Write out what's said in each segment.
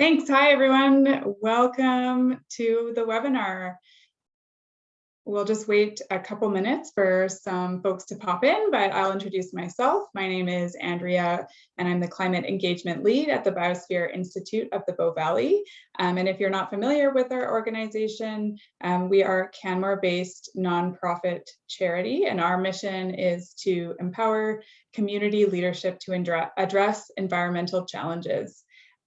Thanks. Hi, everyone. Welcome to the webinar. We'll just wait a couple minutes for some folks to pop in, but I'll introduce myself. My name is Andrea, and I'm the Climate Engagement Lead at the Biosphere Institute of the Bow Valley. And if you're not familiar with our organization, we are a Canmore-based nonprofit charity, and our mission is to empower community leadership to address environmental challenges.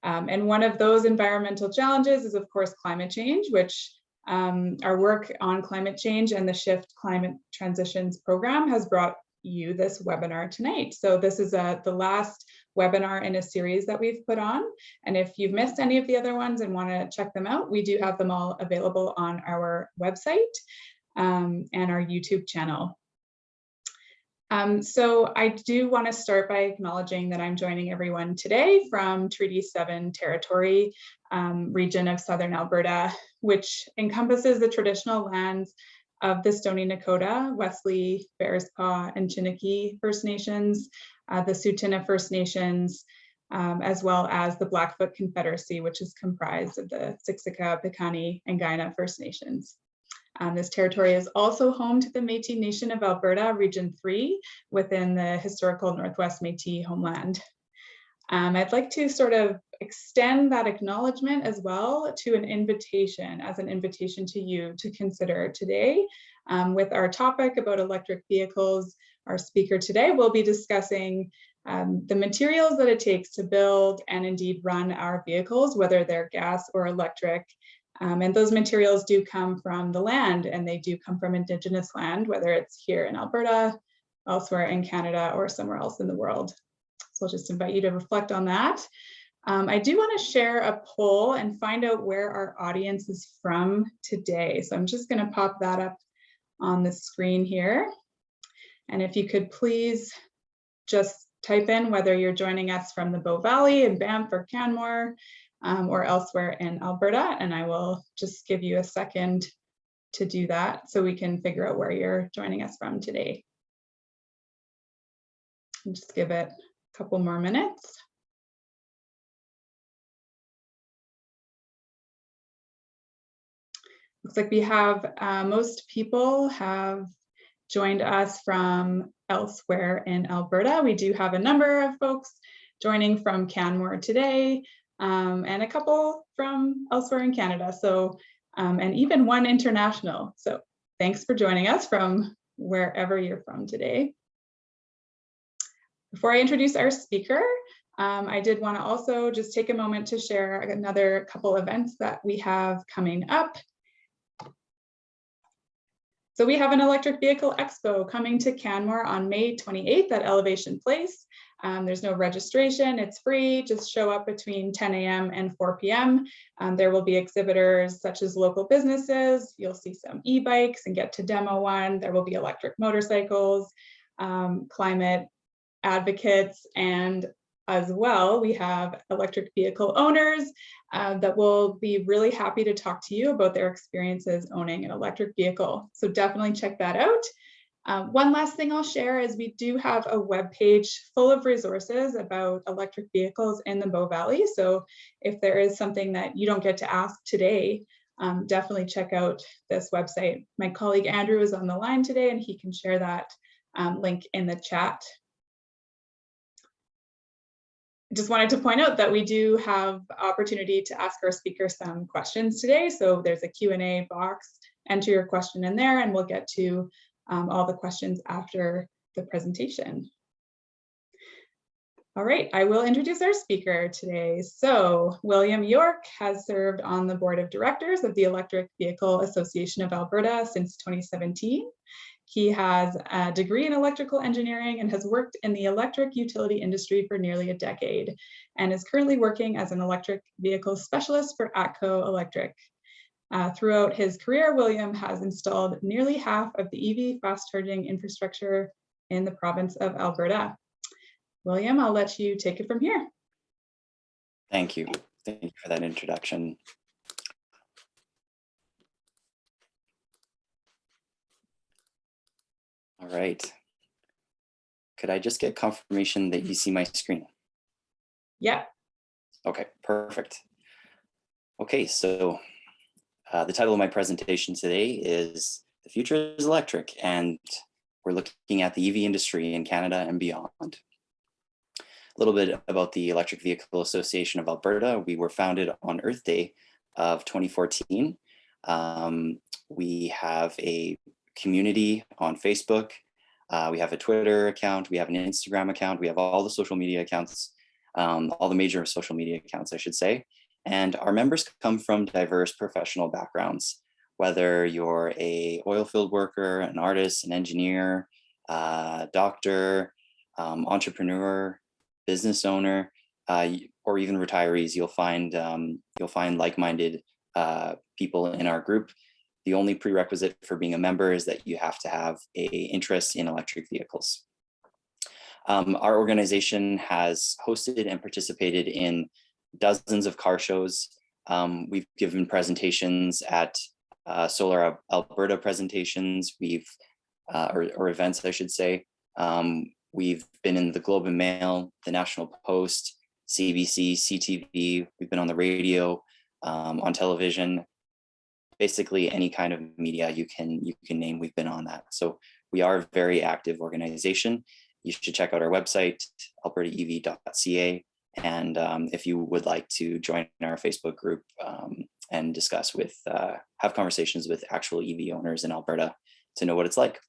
And one of those environmental challenges is, of course, climate change, which our work on climate change and the Shift Climate Transitions program has brought you this webinar tonight. So this is the last webinar in a series that we've put on. And if you've missed any of the other ones and want to check them out, we do have them all available on our website and our YouTube channel. So I do want to start by acknowledging that I'm joining everyone today from Treaty 7 territory, region of Southern Alberta, which encompasses the traditional lands of the Stoney Nakoda, Wesley, Bearspaw, and Chiniki First Nations, the Tsuut'ina First Nations, as well as the Blackfoot Confederacy, which is comprised of the Siksika, Piikani, and Kainai First Nations. This territory is also home to the Métis Nation of Alberta, Region 3, within the historical Northwest Métis homeland. I'd like to sort of extend that acknowledgement as well to an invitation to you to consider today. With our topic about electric vehicles, our speaker today will be discussing the materials that it takes to build and indeed run our vehicles, whether they're gas or electric. And those materials do come from the land, and they do come from Indigenous land, whether it's here in Alberta, elsewhere in Canada, or somewhere else in the world. So I'll just invite you to reflect on that. I do want to share a poll and find out where our audience is from today. So I'm just going to pop that up on the screen here. And if you could please just type in whether you're joining us from the Bow Valley in Banff or Canmore, or elsewhere in Alberta, and I will just give you a second to do that so we can figure out where you're joining us from today. And just give it a couple more minutes. Looks like we have most people have joined us from elsewhere in Alberta. We do have a number of folks joining from Canmore today, and a couple from elsewhere in Canada, so and even one international. So thanks for joining us from wherever you're from today. Before I introduce our speaker, I did want to also just take a moment to share another couple events that we have coming up. So we have an electric vehicle expo coming to Canmore on May 28th at Elevation Place. There's no registration, it's free, just show up between 10 a.m. and 4 p.m. There will be exhibitors such as local businesses, you'll see some e-bikes and get to demo one, there will be electric motorcycles, climate advocates, and as well, we have electric vehicle owners that will be really happy to talk to you about their experiences owning an electric vehicle. So definitely check that out. One last thing I'll share is we do have a webpage full of resources about electric vehicles in the Bow Valley. So if there is something that you don't get to ask today, definitely check out this website. My colleague Andrew is on the line today, and he can share that link in the chat. Just wanted to point out that we do have opportunity to ask our speaker some questions today. So there's a Q&A box, enter your question in there, and we'll get to all the questions after the presentation. All right, I will introduce our speaker today. So William York has served on the board of directors of the Electric Vehicle Association of Alberta since 2017. He has a degree in electrical engineering and has worked in the electric utility industry for nearly a decade, and is currently working as an electric vehicle specialist for ATCO Electric. Throughout his career, William has installed nearly half of the EV fast charging infrastructure in the province of Alberta. William, I'll let you take it from here. Thank you. Thank you for that introduction. All right. Could I just get confirmation that you see my screen? Yeah. Okay, perfect. Okay, so the title of my presentation today is The Future is Electric, and we're looking at the EV industry in Canada and beyond. A little bit about the Electric Vehicle Association of Alberta. We were founded on Earth Day of 2014. We have a community on Facebook. We have a Twitter account. We have an Instagram account. We have all the social media accounts, all the major social media accounts, I should say. And our members come from diverse professional backgrounds, whether you're a oil field worker, an artist, an engineer, doctor, entrepreneur, business owner, or even retirees. You'll find like-minded people in our group. The only prerequisite for being a member is that you have to have an interest in electric vehicles. Our organization has hosted and participated in dozens of car shows. We've given presentations at Solar Alberta presentations. Or events, I should say. We've been in the Globe and Mail, the National Post, CBC, CTV. We've been on the radio, on television. Basically, any kind of media you can name, we've been on that. So we are a very active organization. You should check out our website, albertaev.ca. And if you would like to join our Facebook group and discuss have conversations with actual EV owners in Alberta to know what it's like.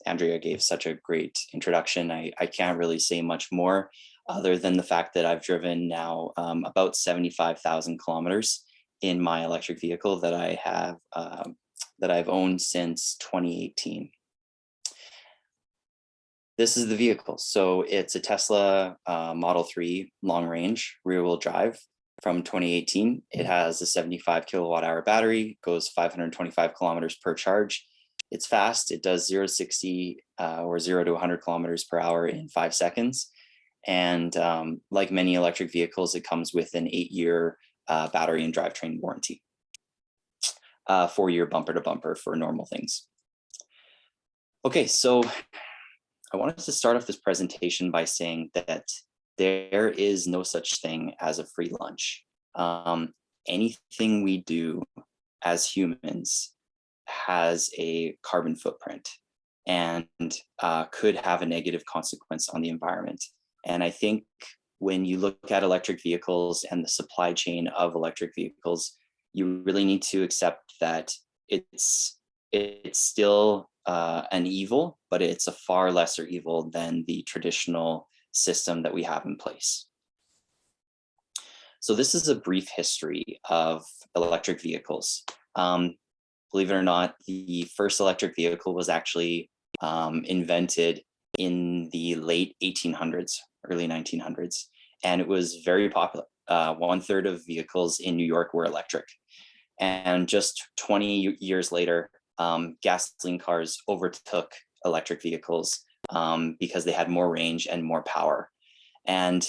Andrea gave such a great introduction. I can't really say much more other than the fact that I've driven now about 75,000 kilometers in my electric vehicle that I've owned since 2018. This is the vehicle. So it's a Tesla Model 3 long range rear wheel drive from 2018. It has a 75 kilowatt hour battery, goes 525 kilometers per charge. It's fast. It does 0 to 60 or 0 to 100 kilometers per hour in 5 seconds. And like many electric vehicles, it comes with an 8-year battery and drivetrain warranty, 4-year bumper to bumper for normal things. Okay, so I wanted to start off this presentation by saying that there is no such thing as a free lunch. Anything we do as humans has a carbon footprint and could have a negative consequence on the environment. And I think when you look at electric vehicles and the supply chain of electric vehicles, you really need to accept that it's still an evil, but it's a far lesser evil than the traditional system that we have in place. So this is a brief history of electric vehicles. Believe it or not, the first electric vehicle was actually invented in the late 1800s, early 1900s, and it was very popular. 1/3 of vehicles in New York were electric. And just 20 years later, gasoline cars overtook electric vehicles because they had more range and more power. And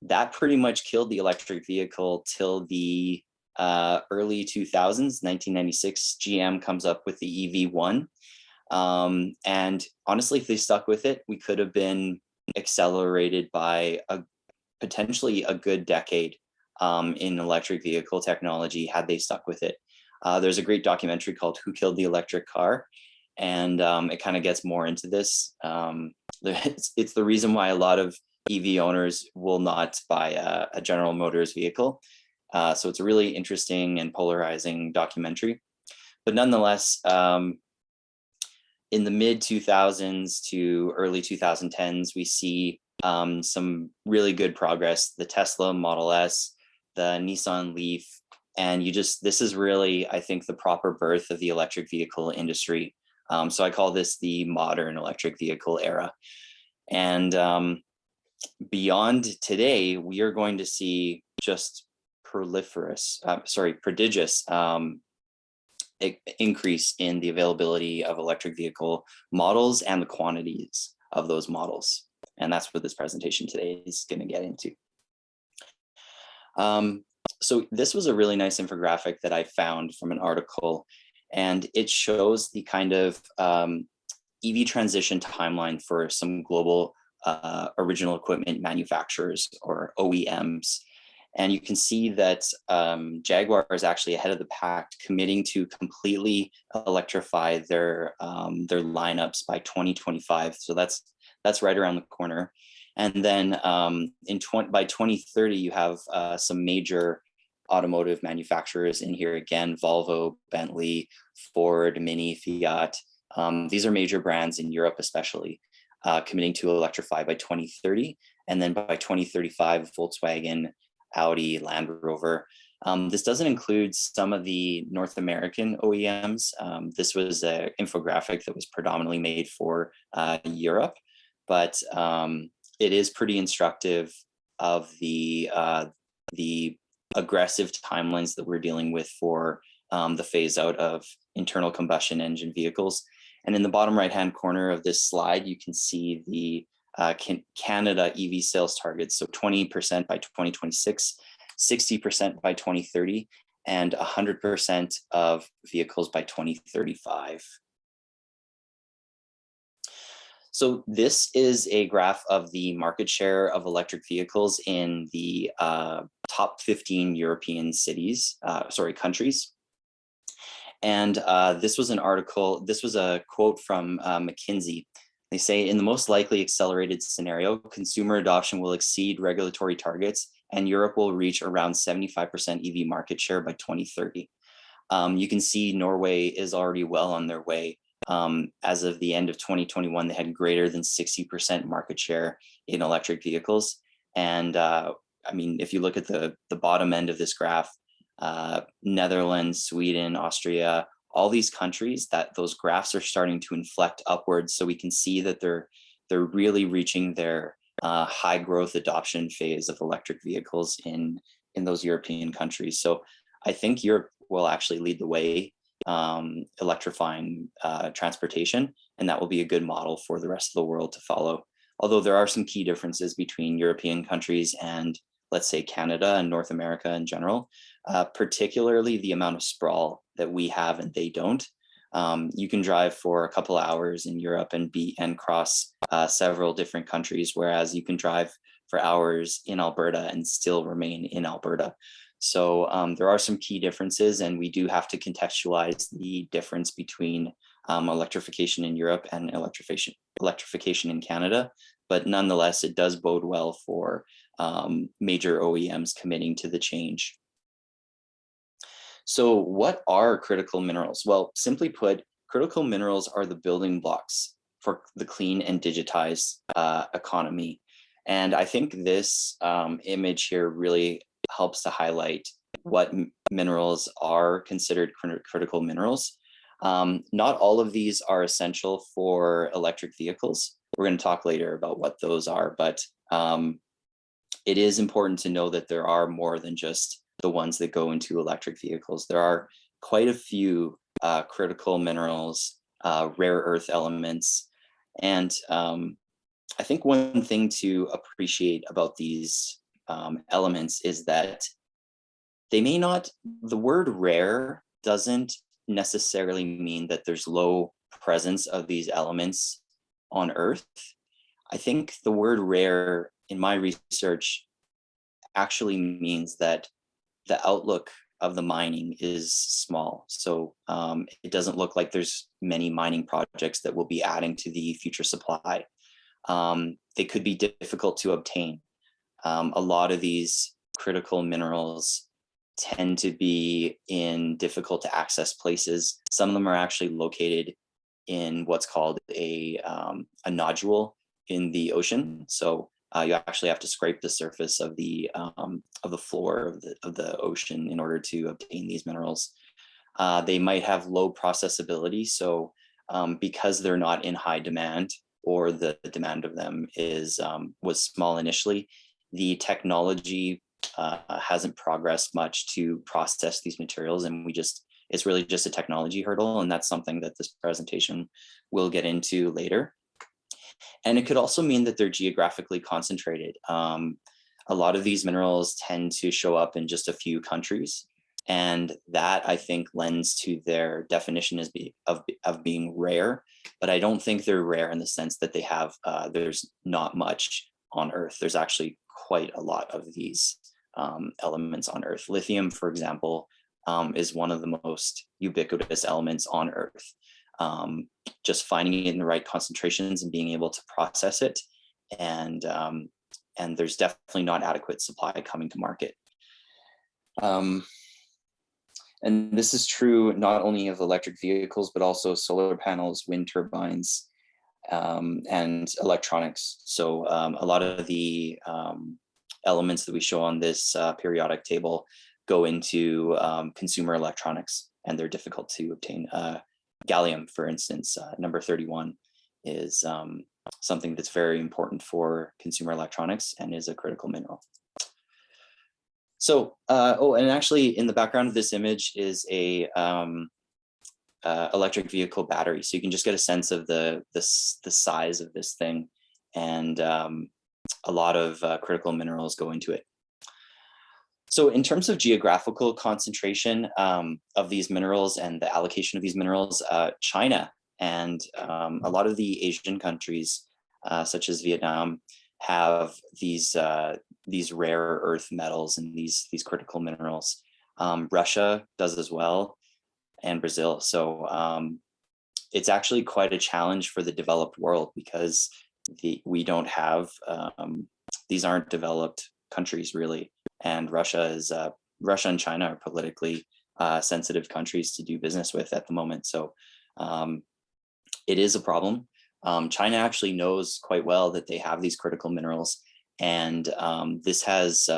that pretty much killed the electric vehicle till the early 2000s, 1996, GM comes up with the EV1. And honestly, if they stuck with it, we could have been accelerated by potentially a good decade in electric vehicle technology had they stuck with it. There's a great documentary called Who Killed the Electric Car? And it kind of gets more into this. It's the reason why a lot of EV owners will not buy a General Motors vehicle. So it's a really interesting and polarizing documentary. But nonetheless, in the mid 2000s to early 2010s, we see some really good progress. The Tesla Model S, the Nissan Leaf, and this is really, I think, the proper birth of the electric vehicle industry. So I call this the modern electric vehicle era. And beyond today, we are going to see just prodigious increase in the availability of electric vehicle models and the quantities of those models. And that's what this presentation today is going to get into. So this was a really nice infographic that I found from an article, and it shows the kind of EV transition timeline for some global original equipment manufacturers, or OEMs. And you can see that Jaguar is actually ahead of the pack, committing to completely electrify their lineups by 2025. So that's right around the corner. And then by 2030, you have some major automotive manufacturers in here again: Volvo, Bentley, Ford, Mini, Fiat. These are major brands in Europe, especially, committing to electrify by 2030. And then by 2035, Volkswagen, Audi, Land Rover. This doesn't include some of the North American OEMs. This was an infographic that was predominantly made for Europe, but it is pretty instructive of the aggressive timelines that we're dealing with for the phase out of internal combustion engine vehicles. And in the bottom right-hand corner of this slide, you can see the Canada EV sales targets. So 20% by 2026, 60% by 2030, and 100% of vehicles by 2035. So this is a graph of the market share of electric vehicles in the top 15 European countries. And this was a quote from McKinsey. They say, in the most likely accelerated scenario, consumer adoption will exceed regulatory targets and Europe will reach around 75% EV market share by 2030. You can see Norway is already well on their way. As of the end of 2021, they had greater than 60% market share in electric vehicles. And I mean, if you look at the bottom end of this graph, Netherlands, Sweden, Austria, all these countries, that those graphs are starting to inflect upwards. So we can see that they're really reaching their high growth adoption phase of electric vehicles in those European countries. So I think Europe will actually lead the way electrifying transportation, and that will be a good model for the rest of the world to follow. Although there are some key differences between European countries and, let's say, Canada and North America in general, particularly the amount of sprawl that we have and they don't. You can drive for a couple of hours in Europe and cross several different countries, whereas you can drive for hours in Alberta and still remain in Alberta. So there are some key differences, and we do have to contextualize the difference between electrification in Europe and electrification in Canada. But nonetheless, it does bode well for major OEMs committing to the change. So what are critical minerals? Well, simply put, critical minerals are the building blocks for the clean and digitized economy. And I think this image here really helps to highlight what minerals are considered critical minerals. Not all of these are essential for electric vehicles. We're going to talk later about what those are, but it is important to know that there are more than just the ones that go into electric vehicles. There are quite a few critical minerals, rare earth elements. And I think one thing to appreciate about these elements is that they may not, the word rare doesn't necessarily mean that there's low presence of these elements on Earth. I think the word rare in my research actually means that the outlook of the mining is small. So it doesn't look like there's many mining projects that will be adding to the future supply. They could be difficult to obtain. A lot of these critical minerals tend to be in difficult to access places. Some of them are actually located in what's called a nodule in the ocean. So you actually have to scrape the surface of the floor of the ocean in order to obtain these minerals. They might have low processability. So because they're not in high demand, or the demand of them was small initially, the technology hasn't progressed much to process these materials, and it's really just a technology hurdle, and that's something that this presentation will get into later. And it could also mean that they're geographically concentrated. A lot of these minerals tend to show up in just a few countries, and that, I think, lends to their definition as of being rare. But I don't think they're rare in the sense that they have there's not much on Earth. There's actually quite a lot of these elements on Earth. Lithium, for example, is one of the most ubiquitous elements on Earth. Just finding it in the right concentrations and being able to process it, and there's definitely not adequate supply coming to market. And this is true not only of electric vehicles, but also solar panels, wind turbines, and electronics. So a lot of the elements that we show on this periodic table go into consumer electronics, and they're difficult to obtain. Gallium, for instance, number 31, is something that's very important for consumer electronics and is a critical mineral. So, oh, and actually in the background of this image is a electric vehicle battery. So you can just get a sense of the size of this thing, and a lot of critical minerals go into it. So in terms of geographical concentration of these minerals and the allocation of these minerals, China and a lot of the Asian countries, such as Vietnam, have these rare earth metals and these critical minerals. Russia does as well, and Brazil. So it's actually quite a challenge for the developed world, because we don't have, these aren't developed countries really. And Russia and China are politically sensitive countries to do business with at the moment. So it is a problem. China actually knows quite well that they have these critical minerals, and this has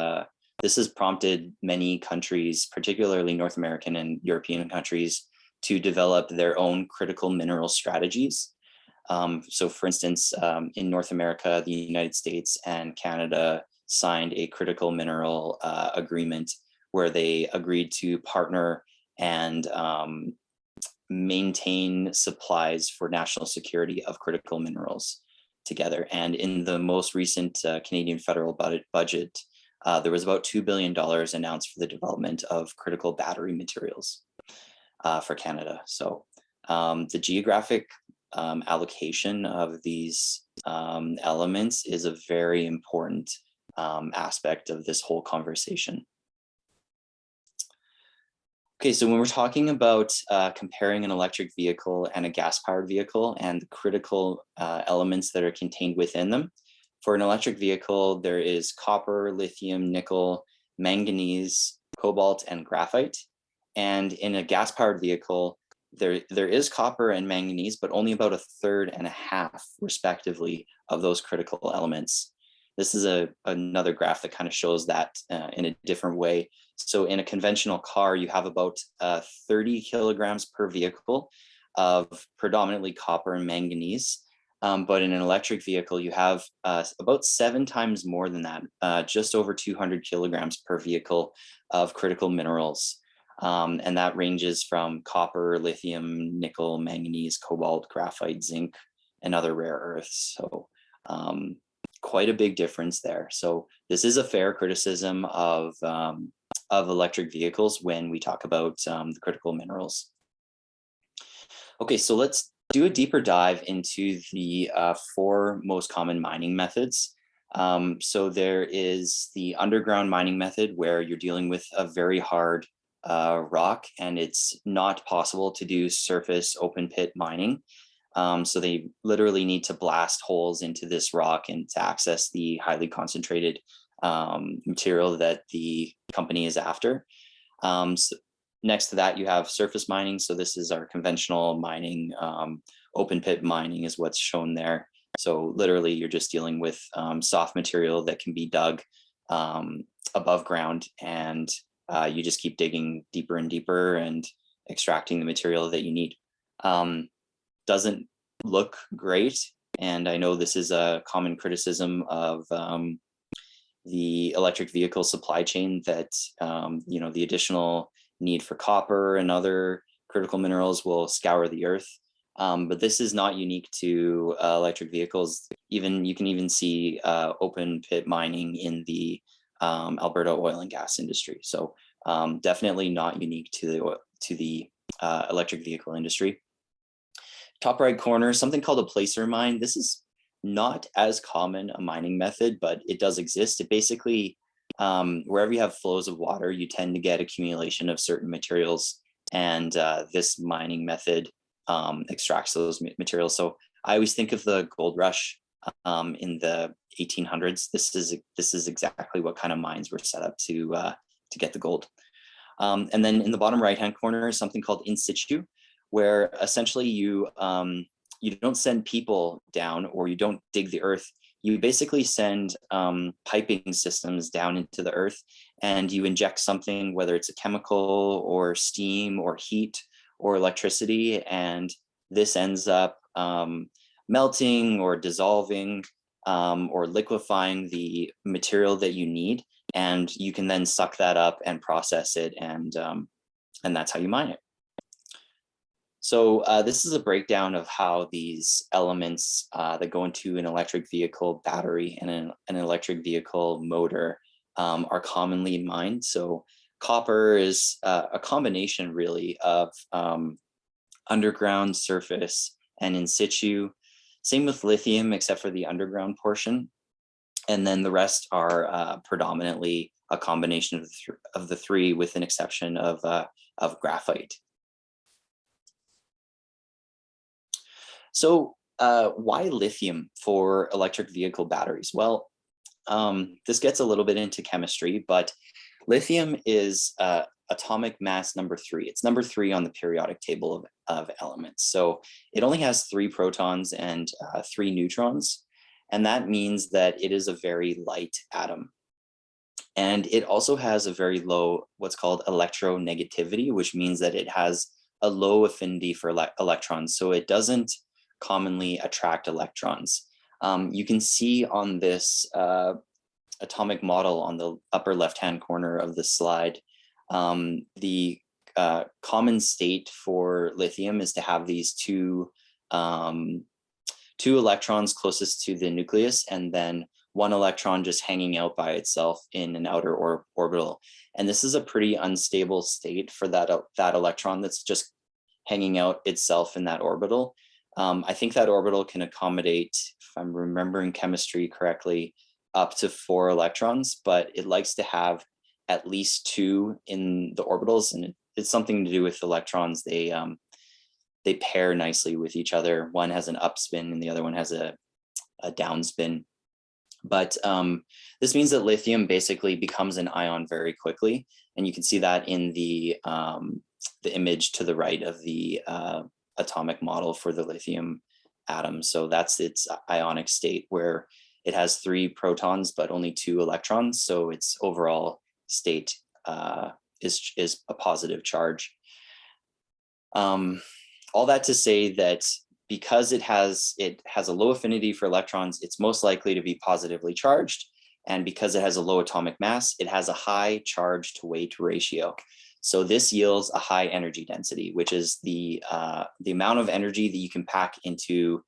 prompted many countries, particularly North American and European countries, to develop their own critical mineral strategies. So for instance, in North America, the United States and Canada signed a critical mineral agreement where they agreed to partner and maintain supplies for national security of critical minerals together. And in the most recent Canadian federal budget, there was about $2 billion announced for the development of critical battery materials for Canada. So the geographic allocation of these elements is a very important aspect of this whole conversation. Okay, so when we're talking about comparing an electric vehicle and a gas-powered vehicle and the critical elements that are contained within them, for an electric vehicle, there is copper, lithium, nickel, manganese, cobalt, and graphite. And in a gas-powered vehicle, there is copper and manganese, but only about 1/3 and 1/2, respectively, of those critical elements. This is another graph that kind of shows that in a different way. So in a conventional car, you have about 30 kilograms per vehicle of predominantly copper and manganese. But in an electric vehicle, you have about 7 times more than that, just over 200 kilograms per vehicle of critical minerals. And that ranges from copper, lithium, nickel, manganese, cobalt, graphite, zinc, and other rare earths. So quite a big difference there. So this is a fair criticism of electric vehicles when we talk about the critical minerals. Okay, so let's do a deeper dive into the 4 most common mining methods. So there is the underground mining method, where you're dealing with a very hard rock, and it's not possible to do surface open pit mining. So they literally need to blast holes into this rock and to access the highly concentrated material that the company is after. So next to that, you have surface mining. So this is our conventional mining. Open pit mining is what's shown there. So literally you're just dealing with soft material that can be dug above ground, and you just keep digging deeper and deeper and extracting the material that you need. Doesn't look great, and I know this is a common criticism of the electric vehicle supply chain, that the additional need for copper and other critical minerals will scour the earth. But this is not unique to electric vehicles. You can even see open pit mining in the Alberta oil and gas industry. So definitely not unique to the electric vehicle industry. Top right corner, something called a placer mine. This is not as common a mining method, but it does exist. It basically wherever you have flows of water, you tend to get accumulation of certain materials, and this mining method extracts those materials. So I always think of the gold rush in the 1800s. This is exactly what kind of mines were set up to get the gold. And then in the bottom right-hand corner is something called in situ, where essentially you don't send people down, or you don't dig the earth. You basically send piping systems down into the earth, and you inject something, whether it's a chemical or steam or heat or electricity, and this ends up melting or dissolving or liquefying the material that you need, and you can then suck that up and process it, and that's how you mine it. So this is a breakdown of how these elements that go into an electric vehicle battery and an electric vehicle motor are commonly mined. So copper is a combination really of underground, surface, and in situ. Same with lithium, except for the underground portion. And then the rest are predominantly a combination of the three, with an exception of graphite. So why lithium for electric vehicle batteries? Well, this gets a little bit into chemistry, but lithium is atomic mass number 3. It's number 3 on the periodic table of elements. So it only has 3 protons and 3 neutrons. And that means that it is a very light atom. And it also has a very low, what's called electronegativity, which means that it has a low affinity for electrons. So it doesn't commonly attract electrons. You can see on this atomic model on the upper left-hand corner of the slide, the common state for lithium is to have these two electrons closest to the nucleus, and then one electron just hanging out by itself in an outer orbital. And this is a pretty unstable state for that electron that's just hanging out itself in that orbital. I think that orbital can accommodate, if I'm remembering chemistry correctly, up to 4 electrons, but it likes to have at least 2 in the orbitals, and it's something to do with electrons. They pair nicely with each other. One has an upspin and the other one has a downspin. But this means that lithium basically becomes an ion very quickly, and you can see that in the image to the right of the atomic model for the lithium atom. So that's its ionic state, where it has 3 protons but only 2 electrons. So its overall state is a positive charge. All that to say that because it has a low affinity for electrons, it's most likely to be positively charged. And because it has a low atomic mass, it has a high charge to weight ratio. So this yields a high energy density, which is the amount of energy that you can pack into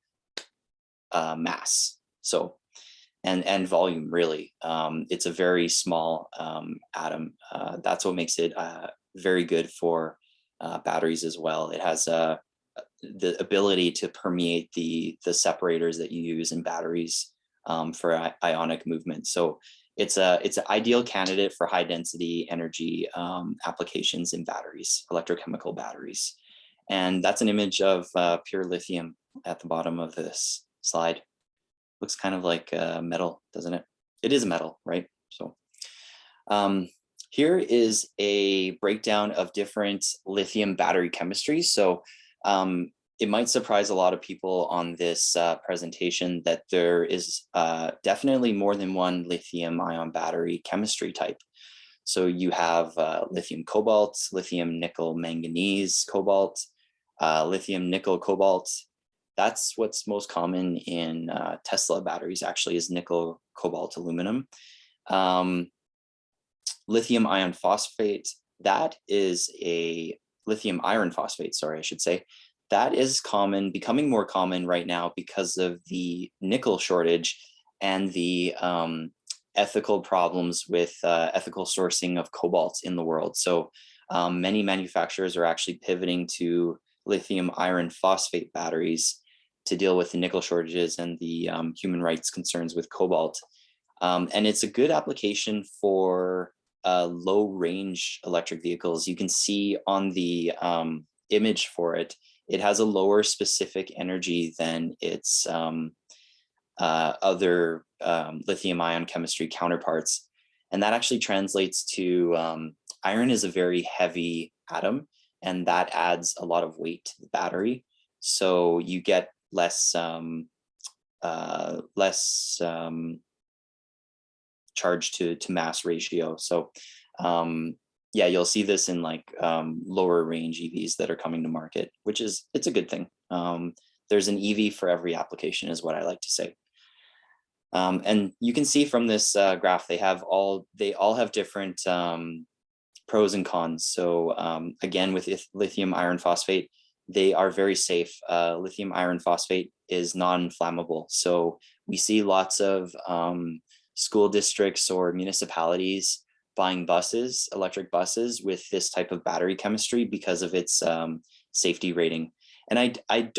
mass. So and volume, really. It's a very small atom. That's what makes it very good for batteries as well. It has the ability to permeate the separators that you use in batteries for ionic movement. So it's an ideal candidate for high density energy applications in batteries, electrochemical batteries. And that's an image of pure lithium at the bottom of this slide. Looks kind of like metal, doesn't it? It is metal, right? So here is a breakdown of different lithium battery chemistries. So it might surprise a lot of people on this presentation that there is definitely more than one lithium ion battery chemistry type. So you have lithium cobalt, lithium nickel manganese cobalt, lithium nickel cobalt. That's what's most common in Tesla batteries, actually, is nickel cobalt aluminum. Lithium iron phosphate, that is a lithium iron phosphate, sorry, I should say. That is common, becoming more common right now because of the nickel shortage and the ethical problems with ethical sourcing of cobalt in the world. So many manufacturers are actually pivoting to lithium iron phosphate batteries to deal with the nickel shortages and the human rights concerns with cobalt. And it's a good application for low range electric vehicles. You can see on the image for it, it has a lower specific energy than its other lithium ion chemistry counterparts. And that actually translates to iron is a very heavy atom, and that adds a lot of weight to the battery. So you get less charge to mass ratio. So yeah, you'll see this in like lower range EVs that are coming to market, it's a good thing. There's an EV for every application is what I like to say. And you can see from this graph, they all have different pros and cons. So again, with lithium iron phosphate, they are very safe. Lithium iron phosphate is non-flammable. So we see lots of school districts or municipalities buying buses, electric buses with this type of battery chemistry because of its safety rating. And I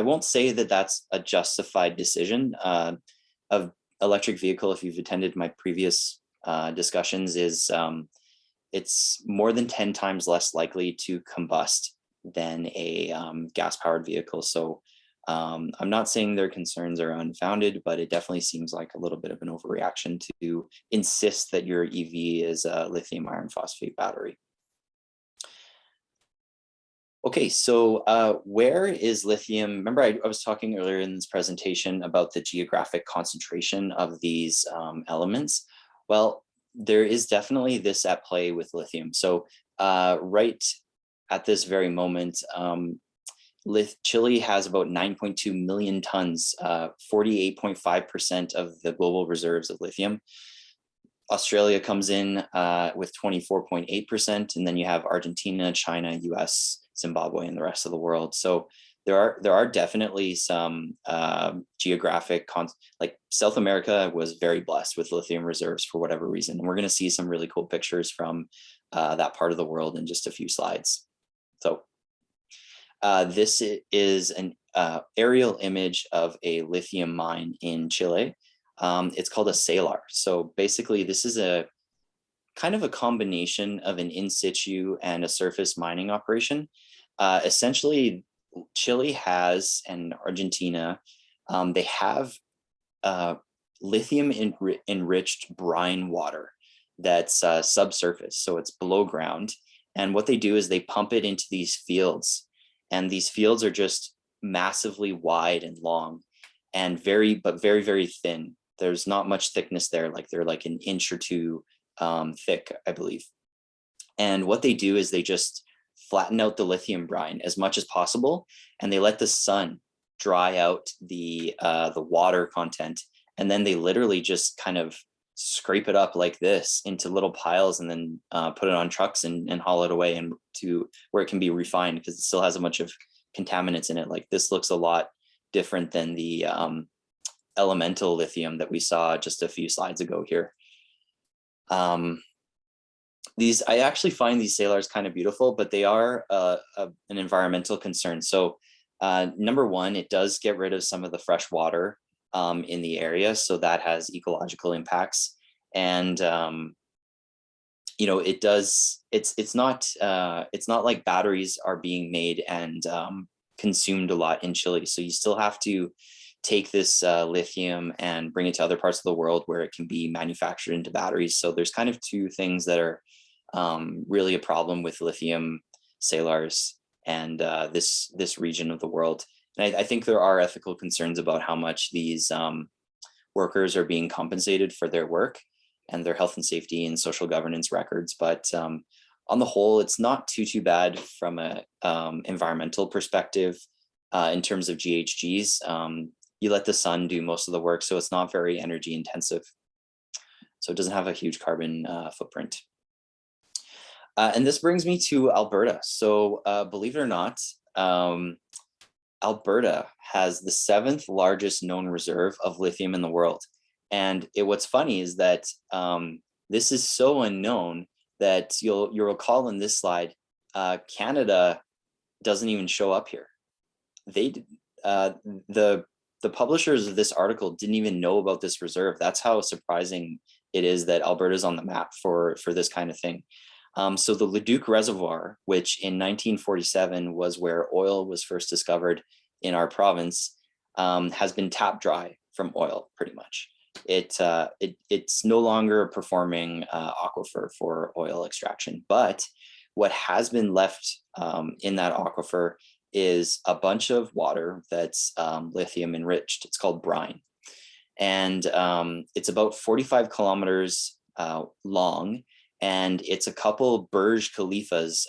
won't say that that's a justified decision. Of electric vehicle, if you've attended my previous discussions, is it's more than 10 times less likely to combust than a gas-powered vehicle. So I'm not saying their concerns are unfounded, but it definitely seems like a little bit of an overreaction to insist that your EV is a lithium iron phosphate battery. Okay, so where is lithium? Remember, I was talking earlier in this presentation about the geographic concentration of these elements. Well, there is definitely this at play with lithium. So right at this very moment, Chile has about 9.2 million tons, 48.5% of the global reserves of lithium. Australia comes in with 24.8%, and then you have Argentina, China, US, Zimbabwe, and the rest of the world. So there are definitely some geographic, like South America was very blessed with lithium reserves for whatever reason. And we're going to see some really cool pictures from that part of the world in just a few slides. So this is an aerial image of a lithium mine in Chile. It's called a salar. So basically this is a kind of a combination of an in situ and a surface mining operation. Essentially, Chile has, and Argentina, they have lithium enriched brine water that's subsurface, so it's below ground. And what they do is they pump it into these fields, and these fields are just massively wide and long, and very, very thin. There's not much thickness there, like they're like an inch or two thick, I believe. And what they do is they just flatten out the lithium brine as much as possible, and they let the sun dry out the water content, and then they literally just kind of scrape it up like this into little piles, and then put it on trucks and haul it away and to where it can be refined, because it still has a bunch of contaminants in it. Like this looks a lot different than the elemental lithium that we saw just a few slides ago here. I actually find these salars kind of beautiful, but they are an environmental concern. So number one, it does get rid of some of the fresh water in the area, so that has ecological impacts. And you know, it does. It's not like batteries are being made and consumed a lot in Chile. So you still have to take this lithium and bring it to other parts of the world where it can be manufactured into batteries. So there's kind of two things that are really a problem with lithium salars and this region of the world. And I think there are ethical concerns about how much these workers are being compensated for their work and their health and safety and social governance records. But on the whole, it's not too bad from a environmental perspective in terms of GHGs. You let the sun do most of the work, so it's not very energy intensive. So it doesn't have a huge carbon footprint. And this brings me to Alberta. So believe it or not, Alberta has the 7th largest known reserve of lithium in the world. And what's funny is that this is so unknown that you'll recall in this slide, Canada doesn't even show up here. The the publishers of this article didn't even know about this reserve. That's how surprising it is that Alberta is on the map for this kind of thing. So the Leduc Reservoir, which in 1947 was where oil was first discovered in our province, has been tapped dry from oil pretty much. It's no longer a performing aquifer for oil extraction, but what has been left in that aquifer is a bunch of water that's lithium enriched. It's called brine. And it's about 45 kilometers long, and it's a couple Burj Khalifas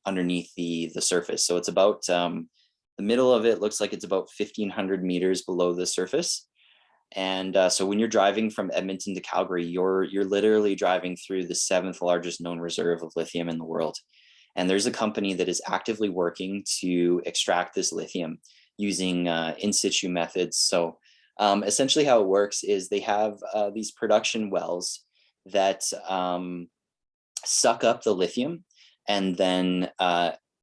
underneath the surface. So it's about, the middle of it looks like it's about 1,500 meters below the surface. And so when you're driving from Edmonton to Calgary, you're literally driving through the 7th largest known reserve of lithium in the world. And there's a company that is actively working to extract this lithium using in situ methods. So essentially how it works is they have these production wells that suck up the lithium, and then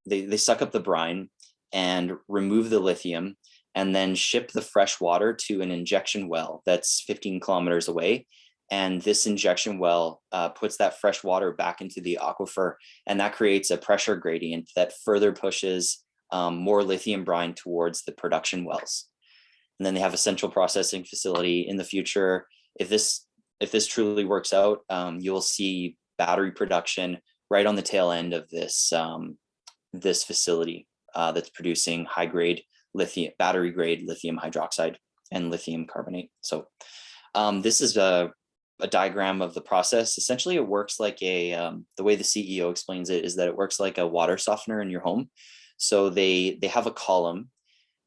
they suck up the brine and remove the lithium, and then ship the fresh water to an injection well that's 15 kilometers away. And this injection well puts that fresh water back into the aquifer, and that creates a pressure gradient that further pushes more lithium brine towards the production wells. And then they have a central processing facility in the future. If this truly works out, you'll see battery production right on the tail end of this this facility that's producing high grade lithium, battery grade lithium hydroxide and lithium carbonate. So this is a diagram of the process. Essentially, it works like the way the CEO explains it is that it works like a water softener in your home. So they have a column.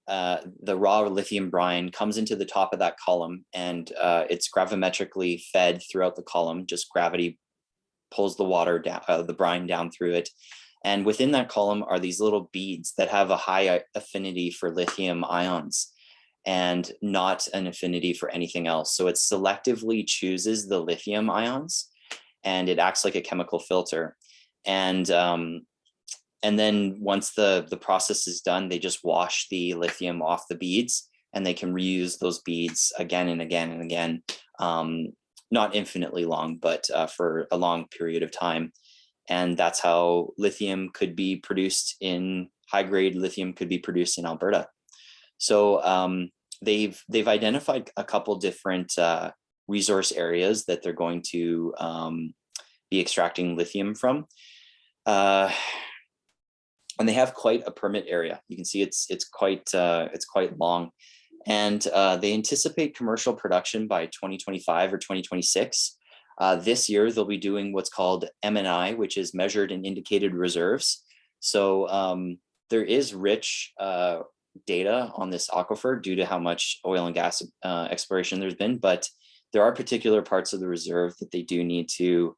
The raw lithium brine comes into the top of that column, and it's gravimetrically fed throughout the column. Just gravity pulls the water down, the brine down through it. And within that column are these little beads that have a high affinity for lithium ions and not an affinity for anything else. So it selectively chooses the lithium ions, and it acts like a chemical filter. And then once the process is done, they just wash the lithium off the beads, and they can reuse those beads again and again and again, not infinitely long, but for a long period of time. And that's how lithium could be produced in high-grade lithium could be produced in Alberta. So they've identified a couple different resource areas that they're going to be extracting lithium from. And they have quite a permit area. You can see it's quite long, and they anticipate commercial production by 2025 or 2026. This year they'll be doing what's called M&I, which is measured and indicated reserves. So there is rich data on this aquifer due to how much oil and gas exploration there's been, but there are particular parts of the reserve that they do need to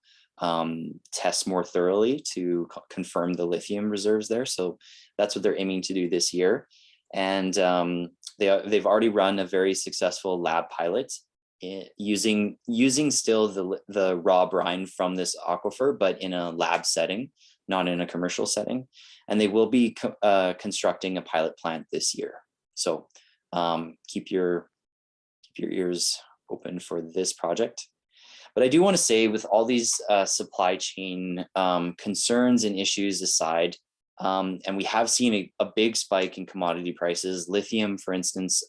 test more thoroughly to confirm the lithium reserves there. So that's what they're aiming to do this year. And they've already run a very successful lab pilot using still the raw brine from this aquifer, but in a lab setting, not in a commercial setting. And they will be constructing a pilot plant this year. So keep your ears open for this project. But I do want to say, with all these supply chain concerns and issues aside, and we have seen a big spike in commodity prices. Lithium, for instance,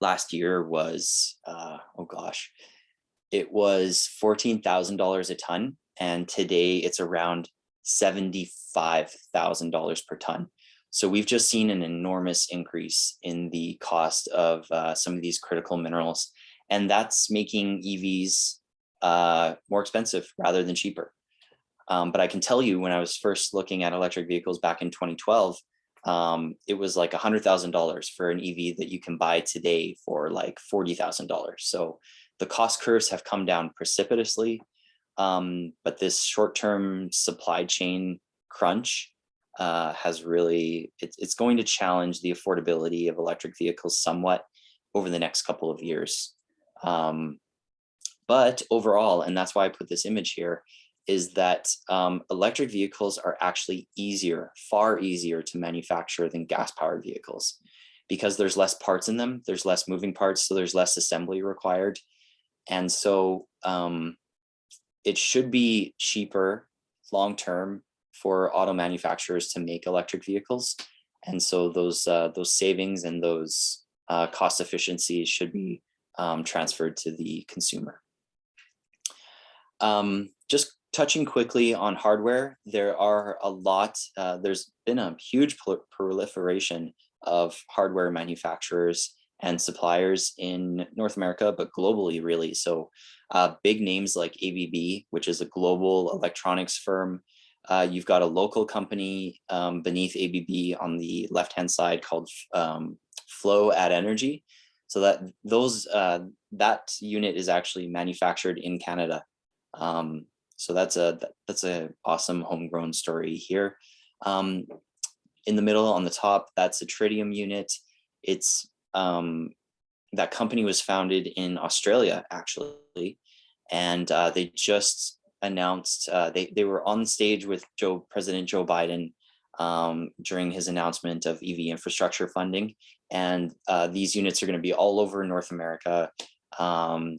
last year was, it was $14,000 a ton. And today it's around $75,000 per ton. So we've just seen an enormous increase in the cost of some of these critical minerals. And that's making EVs more expensive rather than cheaper. But I can tell you, when I was first looking at electric vehicles back in 2012, it was like $100,000 for an EV that you can buy today for like $40,000. So the cost curves have come down precipitously. But this short-term supply chain crunch has really, it's going to challenge the affordability of electric vehicles somewhat over the next couple of years. But overall, and that's why I put this image here, is that electric vehicles are actually easier, far easier to manufacture than gas-powered vehicles, because there's less parts in them, there's less moving parts, so there's less assembly required. And so it should be cheaper long-term for auto manufacturers to make electric vehicles. And so those savings and those cost efficiencies should be transferred to the consumer. Just touching quickly on hardware, there are a lot, there's been a huge proliferation of hardware manufacturers and suppliers in North America, but globally really. So big names like ABB, which is a global electronics firm. You've got a local company beneath ABB on the left-hand side called Flow Add Energy. So that unit is actually manufactured in Canada. So that's a awesome homegrown story here. In the middle on the top, that's a tritium unit. It's that company was founded in Australia actually, and they just announced they were on stage with President Joe Biden during his announcement of EV infrastructure funding, and these units are going to be all over North America.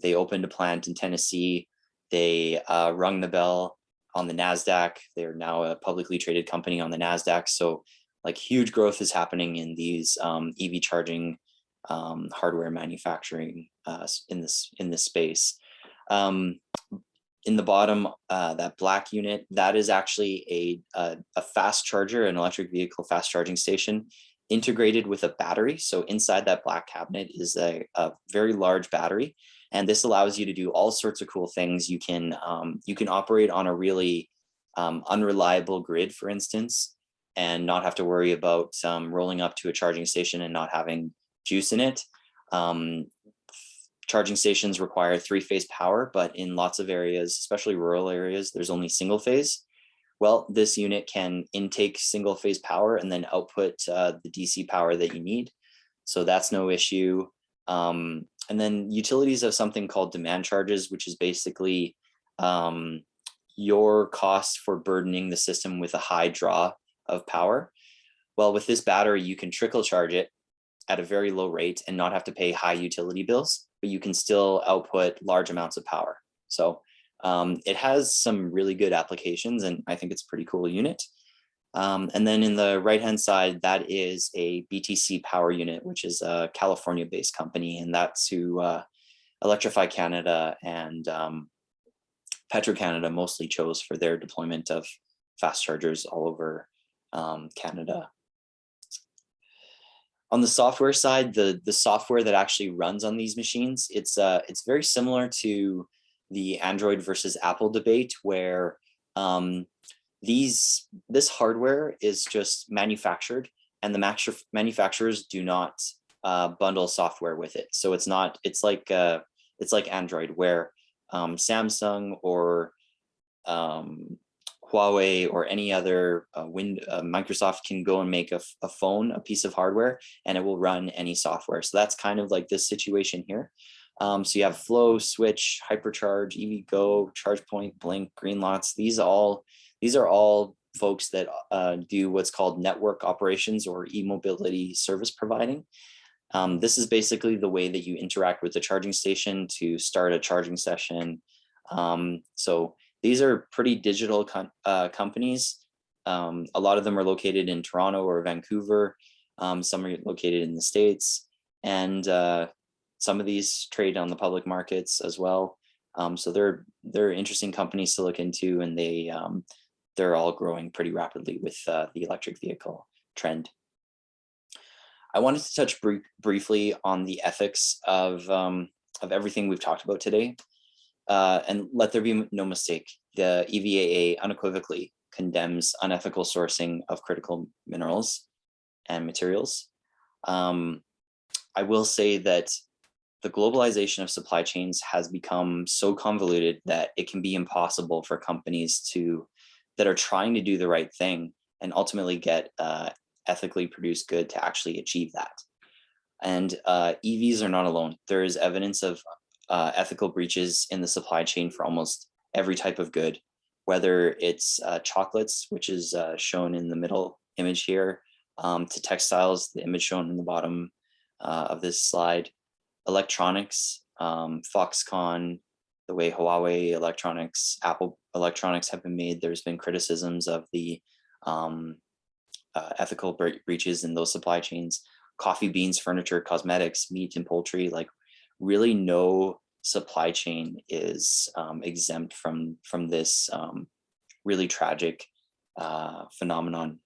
They opened a plant in Tennessee. They rung the bell on the NASDAQ. They're now a publicly traded company on the NASDAQ. So like huge growth is happening in these EV charging hardware manufacturing in this space. In the bottom, that black unit, that is actually a fast charger, an electric vehicle fast charging station integrated with a battery. So inside that black cabinet is a very large battery. And this allows you to do all sorts of cool things. You can operate on a really unreliable grid, for instance, and not have to worry about rolling up to a charging station and not having juice in it. Charging stations require 3-phase power, but in lots of areas, especially rural areas, there's only single phase. Well, this unit can intake single phase power and then output the DC power that you need. So that's no issue. And then utilities have something called demand charges, which is basically your cost for burdening the system with a high draw of power. Well, with this battery, you can trickle charge it at a very low rate and not have to pay high utility bills, but you can still output large amounts of power. So it has some really good applications, and I think it's a pretty cool unit. And then in the right-hand side, that is a BTC power unit, which is a California-based company, and that's who Electrify Canada and Petro-Canada mostly chose for their deployment of fast chargers all over Canada. On the software side, the software that actually runs on these machines, it's very similar to the Android versus Apple debate, where this hardware is just manufactured, and the manufacturers do not bundle software with it. So it's like Android, where Samsung or Huawei or any other Microsoft can go and make a phone, a piece of hardware, and it will run any software. So that's kind of like this situation here. So you have Flow, Switch, Hypercharge, EVgo, ChargePoint, Blink, Greenlots. These are all folks that do what's called network operations or e-mobility service providing. This is basically the way that you interact with the charging station to start a charging session. So these are pretty digital companies. A lot of them are located in Toronto or Vancouver. Some are located in the States, and some of these trade on the public markets as well. So they're interesting companies to look into, and they're all growing pretty rapidly with the electric vehicle trend. I wanted to touch briefly on the ethics of everything we've talked about today. And let there be no mistake, the EVAA unequivocally condemns unethical sourcing of critical minerals and materials. I will say that the globalization of supply chains has become so convoluted that it can be impossible for companies that are trying to do the right thing and ultimately get ethically produced good to actually achieve that. And EVs are not alone. There is evidence of ethical breaches in the supply chain for almost every type of good, whether it's chocolates, which is shown in the middle image here, to textiles, the image shown in the bottom of this slide. Electronics, Foxconn, the way Huawei electronics, Apple electronics have been made, there's been criticisms of the ethical breaches in those supply chains. Coffee beans, furniture, cosmetics, meat and poultry, like really no supply chain is exempt from this really tragic phenomenon.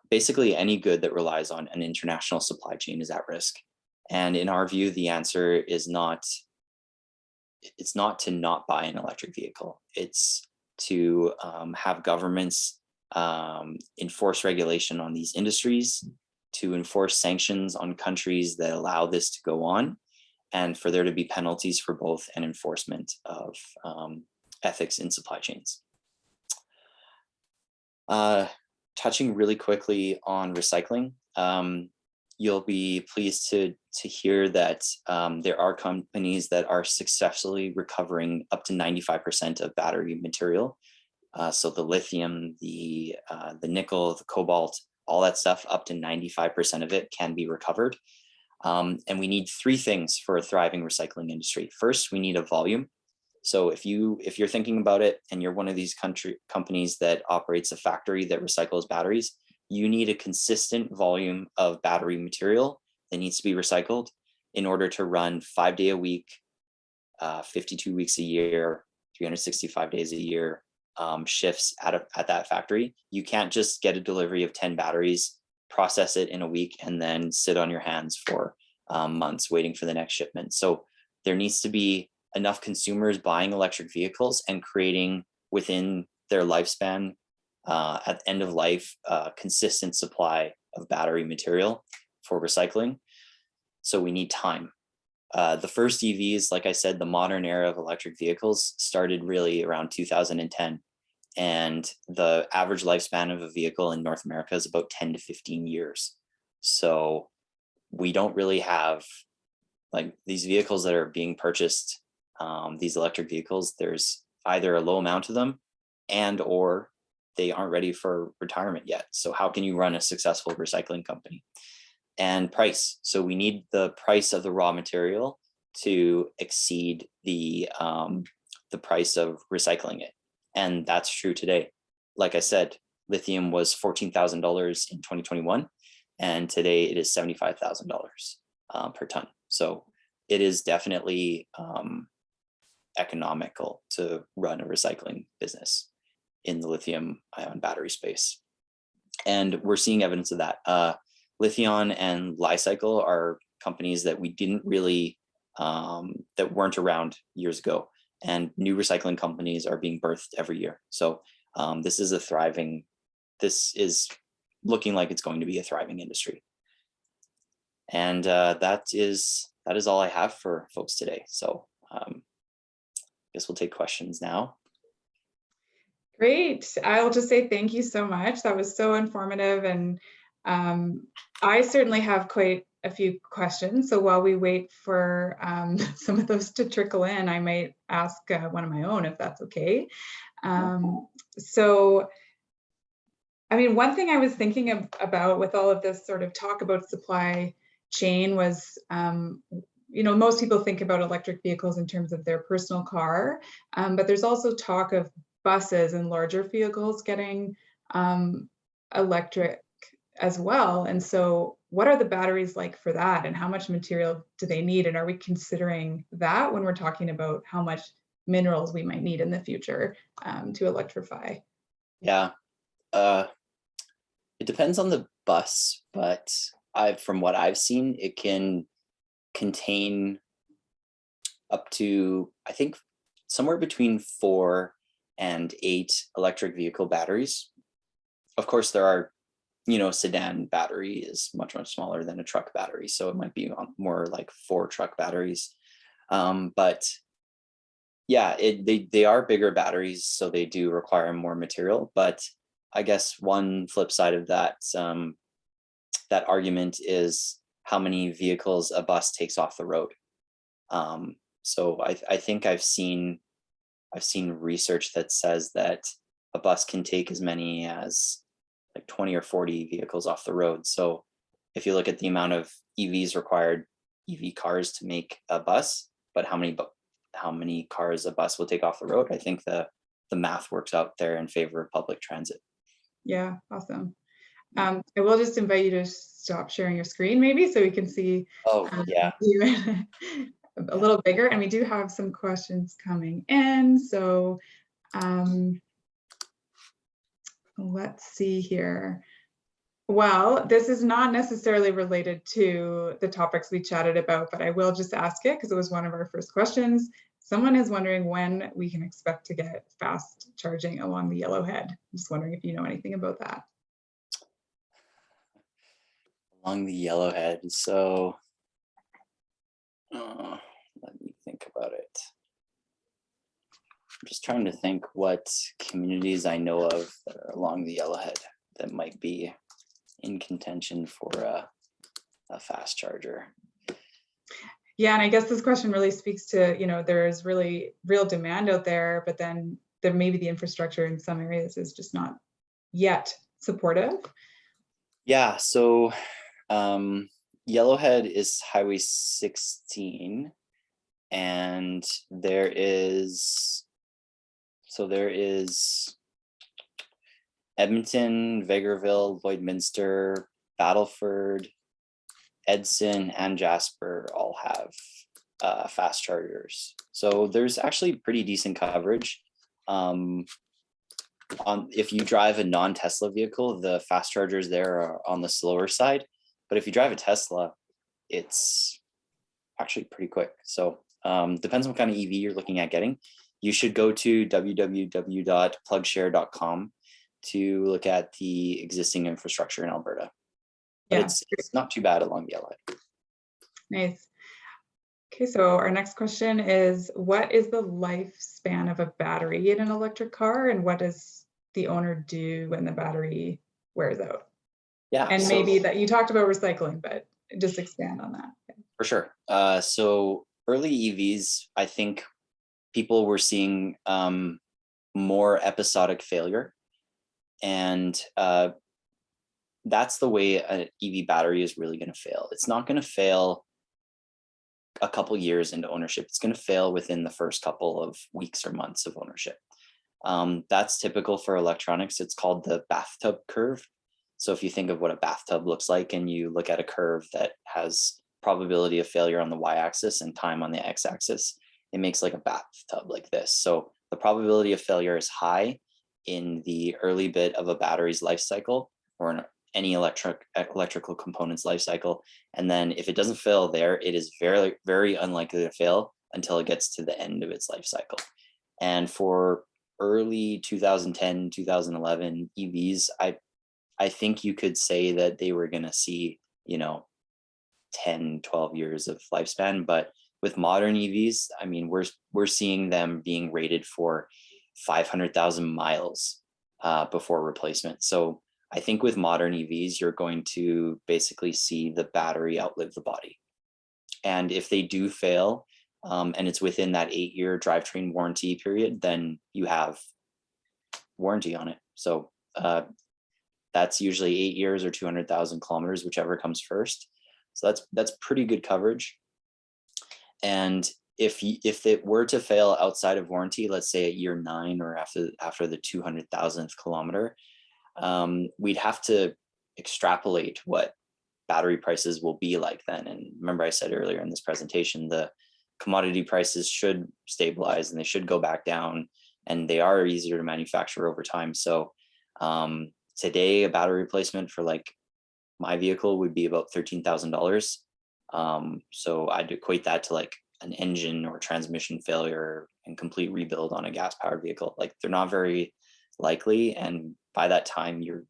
Basically, any good that relies on an international supply chain is at risk. And in our view, the answer is it's not to not buy an electric vehicle. It's to have governments enforce regulation on these industries, to enforce sanctions on countries that allow this to go on, and for there to be penalties for both and enforcement of ethics in supply chains. Touching really quickly on recycling, you'll be pleased to hear that there are companies that are successfully recovering up to 95% of battery material. So the lithium, the nickel, the cobalt, all that stuff, up to 95% of it can be recovered. And we need three things for a thriving recycling industry. First, we need a volume. So if you're thinking about it and you're one of these companies that operates a factory that recycles batteries, you need a consistent volume of battery material that needs to be recycled in order to run 5 days a week, 52 weeks a year, 365 days a year, shifts at that factory. You can't just get a delivery of 10 batteries, process it in a week, and then sit on your hands for months waiting for the next shipment. So there needs to be enough consumers buying electric vehicles and creating within their lifespan at the end of life, consistent supply of battery material for recycling. So we need time. The first EVs, like I said, the modern era of electric vehicles started really around 2010. And the average lifespan of a vehicle in North America is about 10 to 15 years. So we don't really have, like, these vehicles that are being purchased, these electric vehicles, there's either a low amount of them and or they aren't ready for retirement yet. So how can you run a successful recycling company? And price. So we need the price of the raw material to exceed the price of recycling it. And that's true today. Like I said, lithium was $14,000 in 2021, and today it is $75,000 per ton. So it is definitely economical to run a recycling business in the lithium ion battery space. And we're seeing evidence of that. Lithium and Li-Cycle are companies that we didn't really, that weren't around years ago. And new recycling companies are being birthed every year. So this is looking like it's going to be a thriving industry. And that is all I have for folks today. So I guess we'll take questions now. Great. I'll just say thank you so much. That was so informative. And I certainly have quite a few questions. So while we wait for some of those to trickle in, I might ask one of my own, if that's okay. So, I mean, one thing I was thinking about with all of this sort of talk about supply chain was, you know, most people think about electric vehicles in terms of their personal car, but there's also talk of buses and larger vehicles getting electric as well. And so what are the batteries like for that, and how much material do they need? And are we considering that when we're talking about how much minerals we might need in the future to electrify? Yeah, it depends on the bus, but from what I've seen, it can contain up to, I think, somewhere between 4 and 8 electric vehicle batteries. Of course, there are, you know, sedan battery is much smaller than a truck battery, so it might be more like 4 truck batteries. But yeah, they are bigger batteries, so they do require more material. But I guess one flip side of that that argument is how many vehicles a bus takes off the road. So I think I've seen research that says that a bus can take as many as like 20 or 40 vehicles off the road. So if you look at the amount of EVs required, EV cars to make a bus, but how many cars a bus will take off the road, I think the math works out there in favor of public transit. Yeah, awesome. I will just invite you to stop sharing your screen maybe so we can see yeah. you a little bigger. And we do have some questions coming in. So let's see here. Well, this is not necessarily related to the topics we chatted about, but I will just ask it because it was one of our first questions. Someone is wondering when we can expect to get fast charging along the Yellowhead. I'm just wondering if you know anything about that. Along the Yellowhead. So let me think about it. I'm just trying to think what communities I know of that are along the Yellowhead that might be in contention for a fast charger. Yeah, and I guess this question really speaks to, there's really real demand out there, but then there maybe the infrastructure in some areas is just not yet supportive. Yeah, so Yellowhead is Highway 16, and there is Edmonton, Vegreville, Lloydminster, Battleford, Edson, and Jasper all have fast chargers. So there's actually pretty decent coverage. If you drive a non-Tesla vehicle, the fast chargers there are on the slower side. But if you drive a Tesla, it's actually pretty quick. So depends on what kind of EV you're looking at getting. You should go to www.plugshare.com to look at the existing infrastructure in Alberta. But Yeah. it's not too bad along the Yellowhead. Nice. Okay, so our next question is, what is the lifespan of a battery in an electric car, and what does the owner do when the battery wears out? Yeah. And maybe that you talked about recycling, but just expand on that. For sure. So early EVs, I think people were seeing more episodic failure. And that's the way an EV battery is really going to fail. It's not going to fail a couple years into ownership. It's going to fail within the first couple of weeks or months of ownership. That's typical for electronics. It's called the bathtub curve. So if you think of what a bathtub looks like and you look at a curve that has probability of failure on the y-axis and time on the x-axis, it makes like a bathtub like this. So the probability of failure is high in the early bit of a battery's life cycle, or in any electrical component's life cycle. And then if it doesn't fail there, it is very, very unlikely to fail until it gets to the end of its life cycle. And for early 2010, 2011 EVs, I think you could say that they were going to see, 10, 12 years of lifespan. But with modern EVs, I mean, we're seeing them being rated for 500,000 miles before replacement. So I think with modern EVs, you're going to basically see the battery outlive the body. And if they do fail, and it's within that 8-year drivetrain warranty period, then you have warranty on it. So that's usually 8 years or 200,000 kilometers, whichever comes first. So that's pretty good coverage. And if it were to fail outside of warranty, let's say at year 9 or after the 200,000th kilometer, we'd have to extrapolate what battery prices will be like then. And remember, I said earlier in this presentation, the commodity prices should stabilize and they should go back down, and they are easier to manufacture over time. So today, a battery replacement for like my vehicle would be about $13,000. So I'd equate that to like an engine or transmission failure and complete rebuild on a gas-powered vehicle. Like, they're not very likely, and by that time your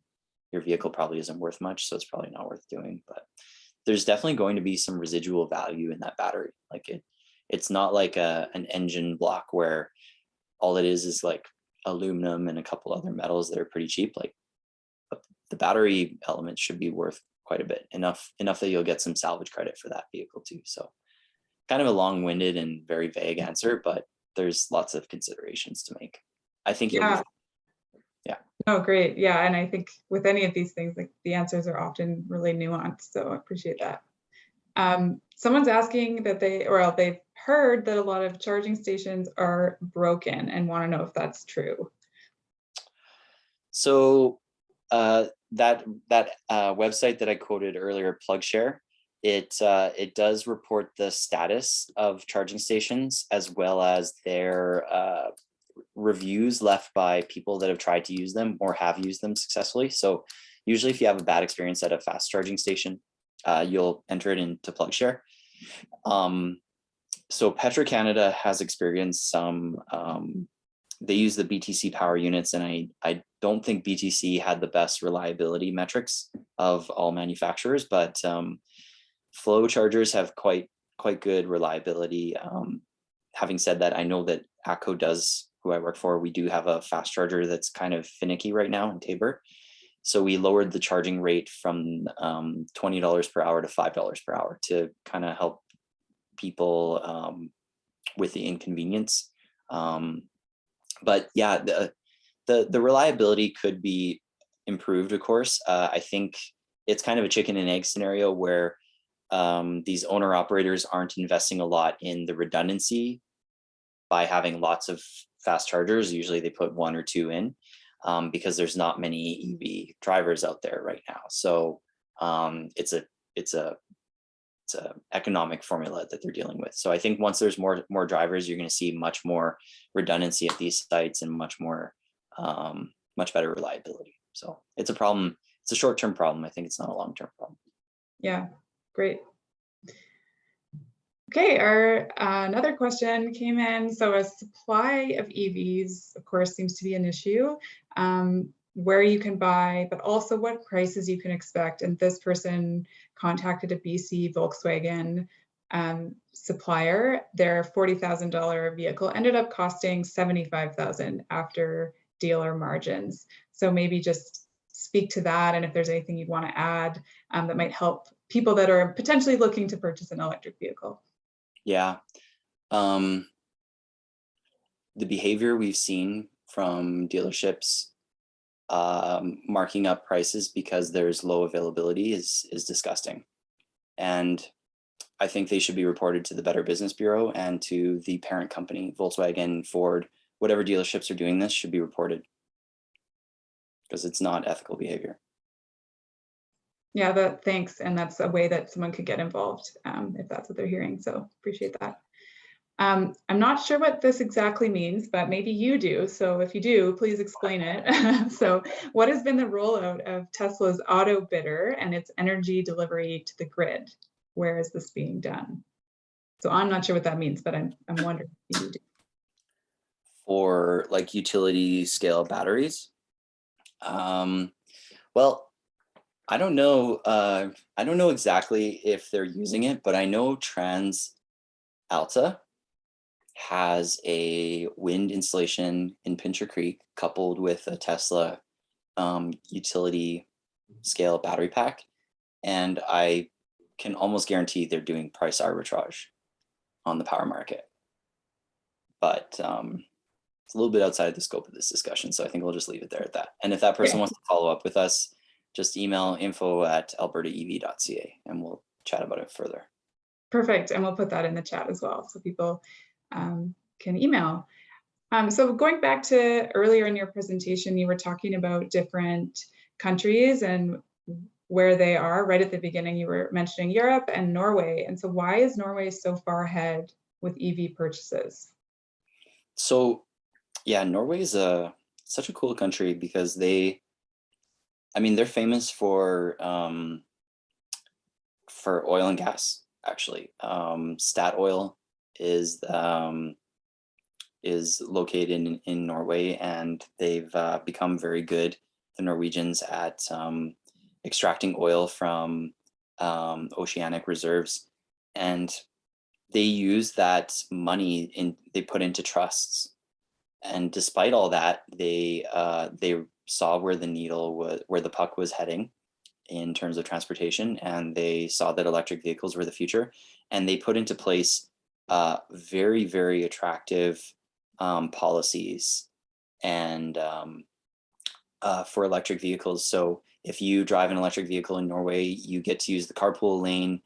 vehicle probably isn't worth much, so it's probably not worth doing. But there's definitely going to be some residual value in that battery. Like it's not like an engine block where all it is like aluminum and a couple other metals that are pretty cheap. Like, the battery elements should be worth quite a bit, enough that you'll get some salvage credit for that vehicle too. So kind of a long-winded and very vague answer, but there's lots of considerations to make. I think Yeah. Oh, great. Yeah. And I think with any of these things, like the answers are often really nuanced. So I appreciate that. Someone's asking that they've heard that a lot of charging stations are broken and want to know if that's true. So that website that I quoted earlier, PlugShare, it does report the status of charging stations as well as their reviews left by people that have tried to use them or have used them successfully. So usually if you have a bad experience at a fast charging station, you'll enter it into PlugShare. So Petro-Canada has experienced some, they use the BTC power units, and I don't think BTC had the best reliability metrics of all manufacturers, but flow chargers have quite good reliability. Having said that, I know that ACCO does, who I work for, we do have a fast charger that's kind of finicky right now in Tabor. So we lowered the charging rate from $20 per hour to $5 per hour to kind of help people with the inconvenience. But yeah, the reliability could be improved, of course. I think it's kind of a chicken and egg scenario where these owner operators aren't investing a lot in the redundancy by having lots of fast chargers. Usually they put one or two in because there's not many EV drivers out there right now. So it's a economic formula that they're dealing with. So I think once there's more drivers, you're going to see much more redundancy at these sites and much better reliability. So it's a problem. It's a short-term problem. I think it's not a long-term problem. Yeah, great. Okay, our another question came in. So a supply of EVs, of course, seems to be an issue. Where you can buy, but also what prices you can expect. And this person contacted a BC Volkswagen supplier. Their $40,000 vehicle ended up costing $75,000 after dealer margins. So maybe just speak to that, and if there's anything you'd want to add that might help people that are potentially looking to purchase an electric vehicle. Yeah. The behavior we've seen from dealerships marking up prices because there's low availability is disgusting. And I think they should be reported to the Better Business Bureau and to the parent company, Volkswagen, Ford, whatever dealerships are doing this should be reported because it's not ethical behavior. Yeah, thanks. And that's a way that someone could get involved if that's what they're hearing. So appreciate that. I'm not sure what this exactly means, but maybe you do. So if you do, please explain it. So what has been the rollout of Tesla's auto bidder and its energy delivery to the grid? Where is this being done? So I'm not sure what that means, but I'm wondering if you do. For like utility scale batteries? Well, I don't know. I don't know exactly if they're using it, but I know TransAlta has a wind installation in Pincher Creek coupled with a Tesla utility scale battery pack. And I can almost guarantee they're doing price arbitrage on the power market. But it's a little bit outside the scope of this discussion. So I think we'll just leave it there at that. And if that person wants to follow up with us, just email info@albertaev.ca and we'll chat about it further. Perfect. And we'll put that in the chat as well so people can email. So going back to earlier in your presentation, you were talking about different countries and where they are. Right at the beginning, you were mentioning Europe and Norway. And so why is Norway so far ahead with EV purchases? So yeah, Norway is such a cool country because they're famous for oil and gas, actually. Statoil is located in Norway, and they've become very good, the Norwegians, at extracting oil from oceanic reserves, and they use that money they put into trusts. And despite all that, they saw where the puck was heading in terms of transportation, and they saw that electric vehicles were the future, and they put into place very, very attractive policies and for electric vehicles. So if you drive an electric vehicle in Norway, you get to use the carpool lane.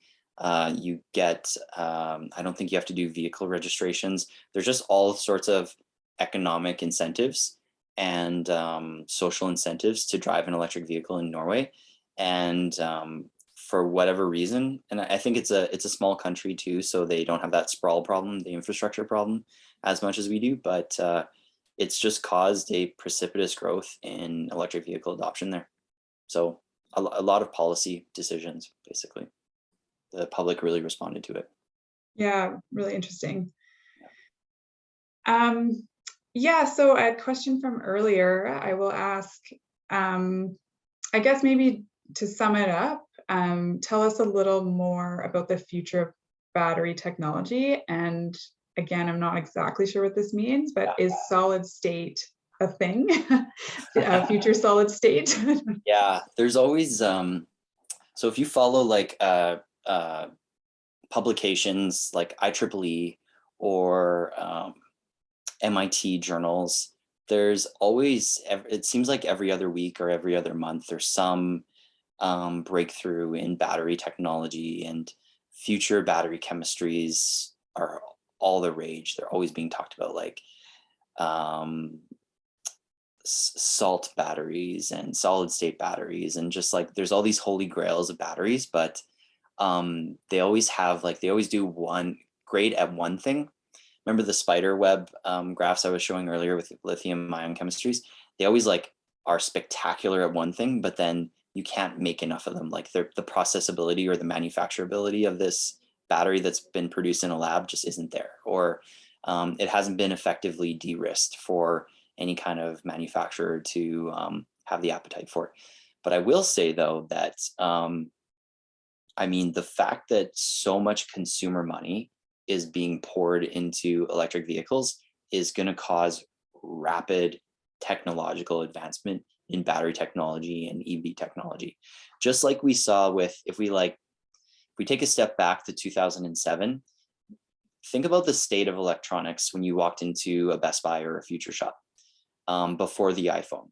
You get, I don't think you have to do vehicle registrations. There's just all sorts of economic incentives and social incentives to drive an electric vehicle in Norway. And for whatever reason, and I think it's a small country too, so they don't have that sprawl problem, the infrastructure problem, as much as we do, but it's just caused a precipitous growth in electric vehicle adoption there. So a lot of policy decisions, basically. The public really responded to it. Yeah, really interesting. Yeah, so a question from earlier, I will ask, I guess maybe to sum it up, tell us a little more about the future of battery technology. And again, I'm not exactly sure what this means, but is solid state a thing? Future solid state? Yeah, there's always, so if you follow like publications like IEEE or MIT journals, there's always, it seems like every other week or every other month, there's some breakthrough in battery technology, and future battery chemistries are all the rage. They're always being talked about, like salt batteries and solid state batteries, and just like there's all these holy grails of batteries, but they always have, like, they always do one great at one thing. Remember the spider web graphs I was showing earlier with lithium ion chemistries? They always like are spectacular at one thing, but then you can't make enough of them. Like the processability or the manufacturability of this battery that's been produced in a lab just isn't there, or it hasn't been effectively de-risked for any kind of manufacturer to have the appetite for it. But I will say though that I mean, the fact that so much consumer money is being poured into electric vehicles is going to cause rapid technological advancement in battery technology and EV technology. Just like we saw with, if we take a step back to 2007, think about the state of electronics when you walked into a Best Buy or a Future Shop before the iPhone,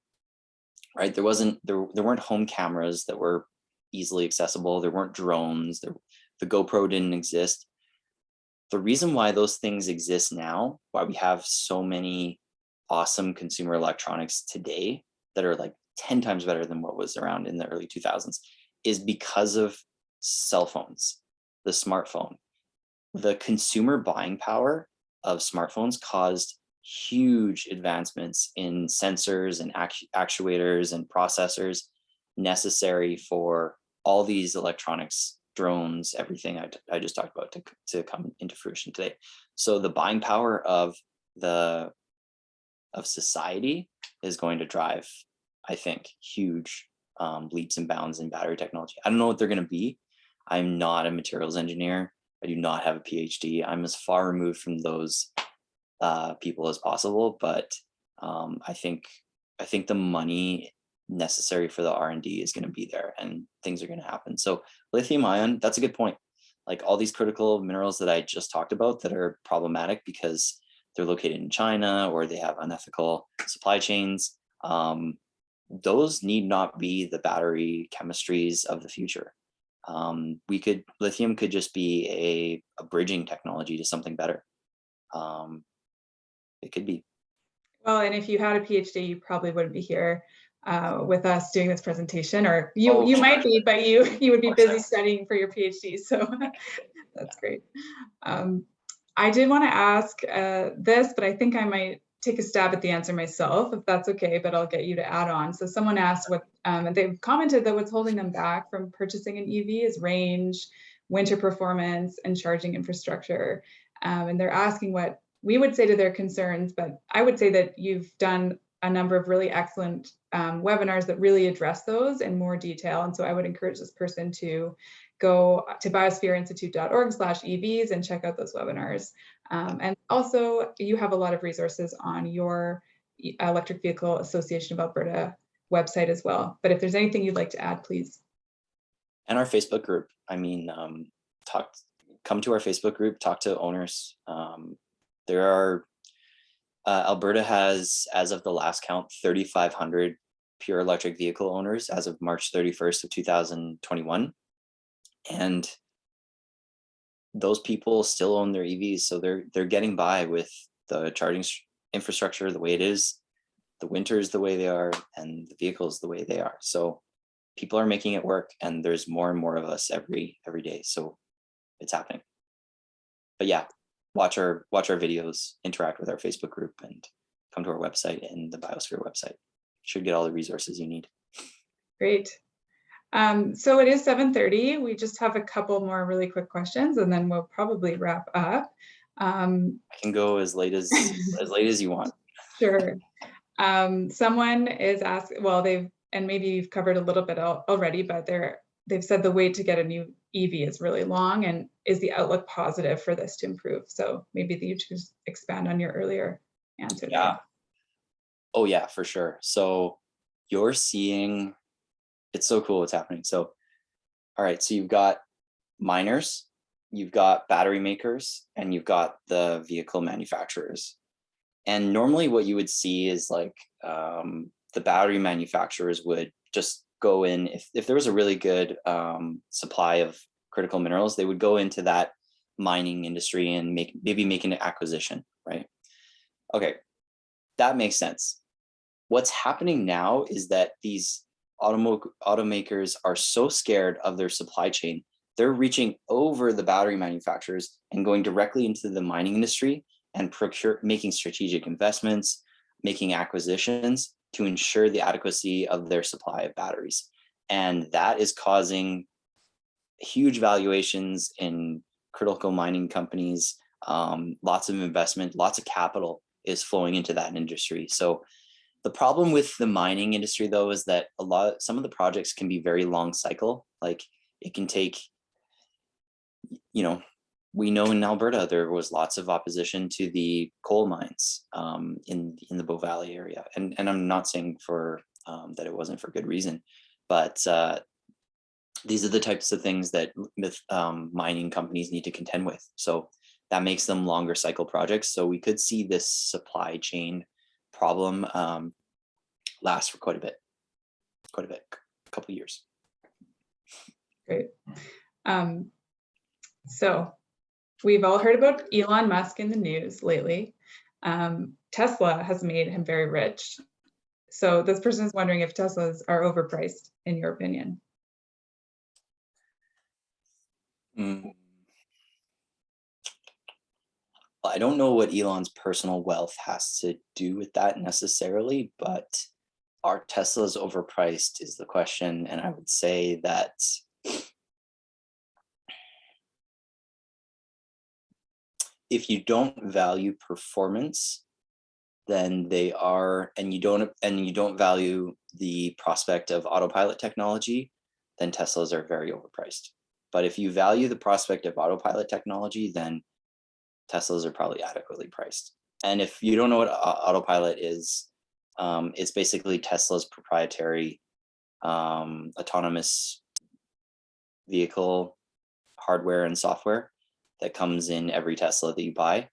right? There weren't home cameras that were easily accessible. There weren't drones. The GoPro didn't exist. The reason why those things exist now, why we have so many awesome consumer electronics today that are like 10 times better than what was around in the early 2000s, is because of cell phones, the smartphone. The consumer buying power of smartphones caused huge advancements in sensors and actuators and processors necessary for all these electronics, drones, everything I just talked about to come into fruition today. So the buying power of society is going to drive, I think, huge leaps and bounds in battery technology. I don't know what they're going to be. I'm not a materials engineer. I do not have a PhD. I'm as far removed from those people as possible, but I think the money necessary for the R&D is going to be there, and things are going to happen. So lithium ion, that's a good point. Like all these critical minerals that I just talked about that are problematic because they're located in China or they have unethical supply chains, those need not be the battery chemistries of the future. Lithium could just be a bridging technology to something better. It could be. Well, and if you had a PhD, you probably wouldn't be here with us doing this presentation, or you might be, but you would be busy studying for your PhD. So that's great. I did want to ask this, but I think I might take a stab at the answer myself, if that's okay, but I'll get you to add on. So someone asked what, they've commented that what's holding them back from purchasing an EV is range, winter performance, and charging infrastructure. And they're asking what we would say to their concerns, but I would say that you've done a number of really excellent webinars that really address those in more detail. And so I would encourage this person to go to biosphereinstitute.org/EVs and check out those webinars. And also, you have a lot of resources on your Electric Vehicle Association of Alberta website as well. But if there's anything you'd like to add, please. And our Facebook group. I mean, come to our Facebook group, talk to owners. There are, Alberta has, as of the last count, 3,500 pure electric vehicle owners as of March 31st of 2021. And those people still own their EVs, so they're getting by with the charging infrastructure the way it is, the winters the way they are, and the vehicles the way they are. So people are making it work, and there's more and more of us every day. So it's happening. But yeah, watch our videos, interact with our Facebook group, and come to our website and the Biosphere website. Should get all the resources you need. Great. So it is 7:30. We just have a couple more really quick questions, and then we'll probably wrap up. I can go as late as you want. Sure. Someone is asking, well, and maybe you've covered a little bit already, but they've said the wait to get a new EV is really long, and is the outlook positive for this to improve? So maybe you just expand on your earlier answer. Yeah. There. Oh yeah, for sure. So you're seeing, it's so cool what's happening. So, all right, so you've got miners, you've got battery makers, and you've got the vehicle manufacturers. And normally what you would see is like the battery manufacturers would just go in, if there was a really good supply of critical minerals, they would go into that mining industry and maybe make an acquisition, right? Okay, that makes sense. What's happening now is that these automakers are so scared of their supply chain, they're reaching over the battery manufacturers and going directly into the mining industry and making strategic investments, making acquisitions to ensure the adequacy of their supply of batteries. And that is causing huge valuations in critical mining companies. Lots of investment, lots of capital is flowing into that industry. So the problem with the mining industry, though, is that some of the projects can be very long cycle. Like it can take, we know in Alberta there was lots of opposition to the coal mines in the Bow Valley area, and I'm not saying for that it wasn't for good reason, but these are the types of things that mining companies need to contend with. So that makes them longer cycle projects. So we could see this supply chain problem last for quite a bit, a couple of years. Great. So we've all heard about Elon Musk in the news lately. Tesla has made him very rich. So this person is wondering if Teslas are overpriced, in your opinion. I don't know what Elon's personal wealth has to do with that necessarily, but are Teslas overpriced is the question. And I would say that if you don't value performance, then they are, and you don't value the prospect of autopilot technology, then Teslas are very overpriced. But if you value the prospect of autopilot technology, then Teslas are probably adequately priced. And if you don't know what autopilot is, it's basically Tesla's proprietary autonomous vehicle hardware and software that comes in every Tesla that you buy.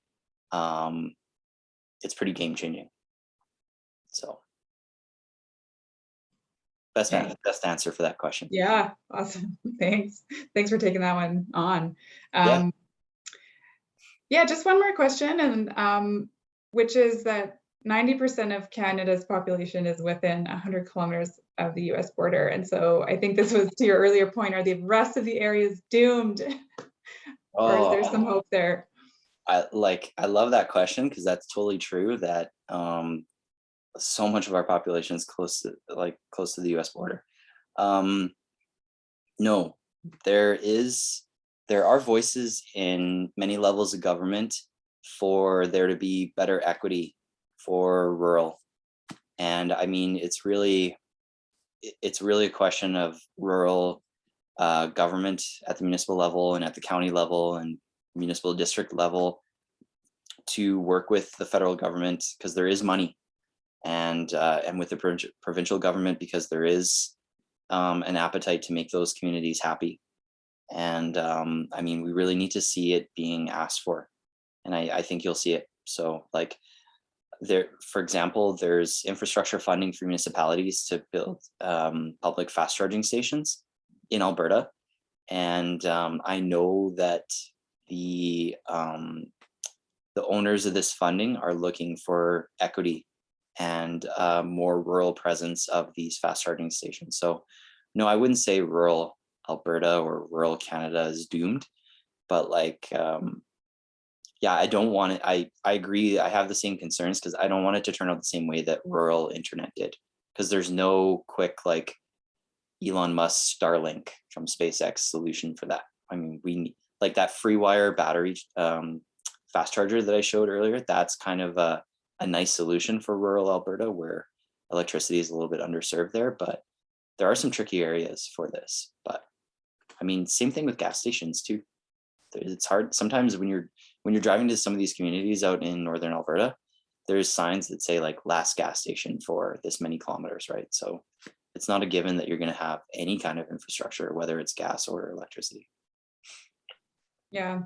It's pretty game changing. So best answer for that question. Yeah, awesome. Thanks for taking that one on. Yeah, just one more question, and which is that 90% of Canada's population is within 100 kilometers of the US border. And so I think this was to your earlier point, are the rest of the areas doomed? Or is there some hope there? I love that question, because that's totally true, that so much of our population is close to the US border. No, there are voices in many levels of government for there to be better equity for rural. And I mean, it's really a question of rural government at the municipal level and at the county level and municipal district level to work with the federal government, because there is money, and with the provincial government, because there is an appetite to make those communities happy. And I mean, we really need to see it being asked for, and I think you'll see it. So like there, for example, there's infrastructure funding for municipalities to build public fast charging stations in Alberta. And I know that the owners of this funding are looking for equity and more rural presence of these fast charging stations. So no, I wouldn't say rural Alberta or rural Canada is doomed, but like, yeah, I don't want it. I agree. I have the same concerns because I don't want it to turn out the same way that rural internet did, because there's no quick like Elon Musk Starlink from SpaceX solution for that. I mean, we need like that free wire battery fast charger that I showed earlier. That's kind of a nice solution for rural Alberta where electricity is a little bit underserved there, but there are some tricky areas for this. But I mean, same thing with gas stations too. It's hard sometimes when you're driving to some of these communities out in northern Alberta, there's signs that say like last gas station for this many kilometers, right? So it's not a given that you're going to have any kind of infrastructure, whether it's gas or electricity. Yeah.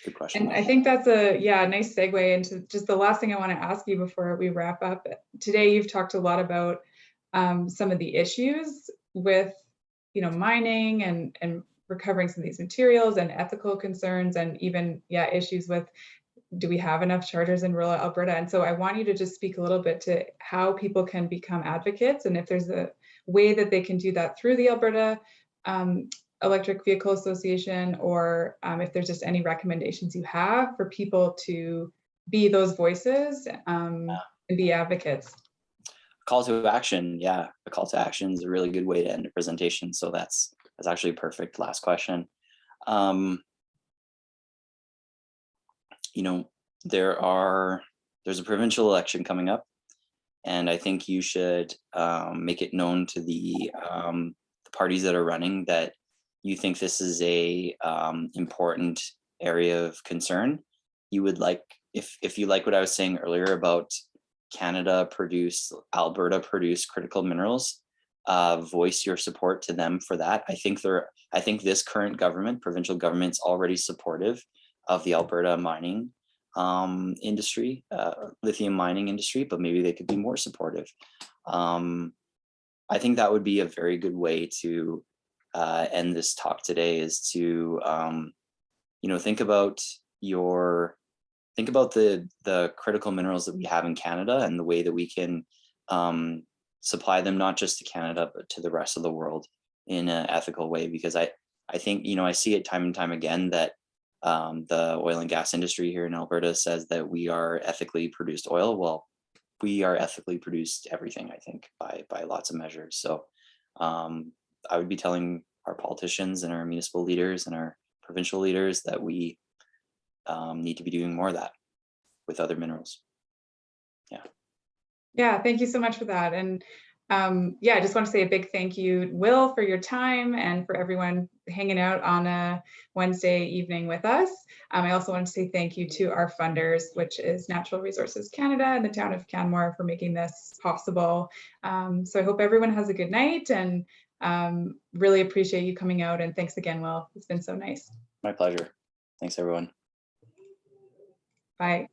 Good question. And I think that's a nice segue into just the last thing I want to ask you before we wrap up. Today, you've talked a lot about some of the issues with, mining and recovering some of these materials and ethical concerns, and even issues with, do we have enough chargers in rural Alberta? And so I want you to just speak a little bit to how people can become advocates, and if there's a way that they can do that through the Alberta Electric Vehicle Association, or if there's just any recommendations you have for people to be those voices and be advocates. Call to action. Yeah, a call to action is a really good way to end a presentation. So that's actually a perfect last question. There's a provincial election coming up, and I think you should make it known to the parties that are running that you think this is a important area of concern. You would like, if you like what I was saying earlier about Alberta produce critical minerals, voice your support to them for that. I think this current government, provincial government's already supportive of the Alberta mining industry, lithium mining industry, but maybe they could be more supportive. I think that would be a very good way to end this talk today, is to think about the critical minerals that we have in Canada and the way that we can supply them not just to Canada but to the rest of the world in an ethical way. Because I think I see it time and time again that the oil and gas industry here in Alberta says that we are ethically produced oil. Well, we are ethically produced everything, I think, by lots of measures. So I would be telling our politicians and our municipal leaders and our provincial leaders that we need to be doing more of that with other minerals. Yeah, thank you so much for that. And I just want to say a big thank you, Will, for your time and for everyone hanging out on a Wednesday evening with us. I also want to say thank you to our funders, which is Natural Resources Canada and the Town of Canmore, for making this possible. So I hope everyone has a good night, and really appreciate you coming out. And thanks again, Will. It's been so nice. My pleasure. Thanks, everyone. Bye.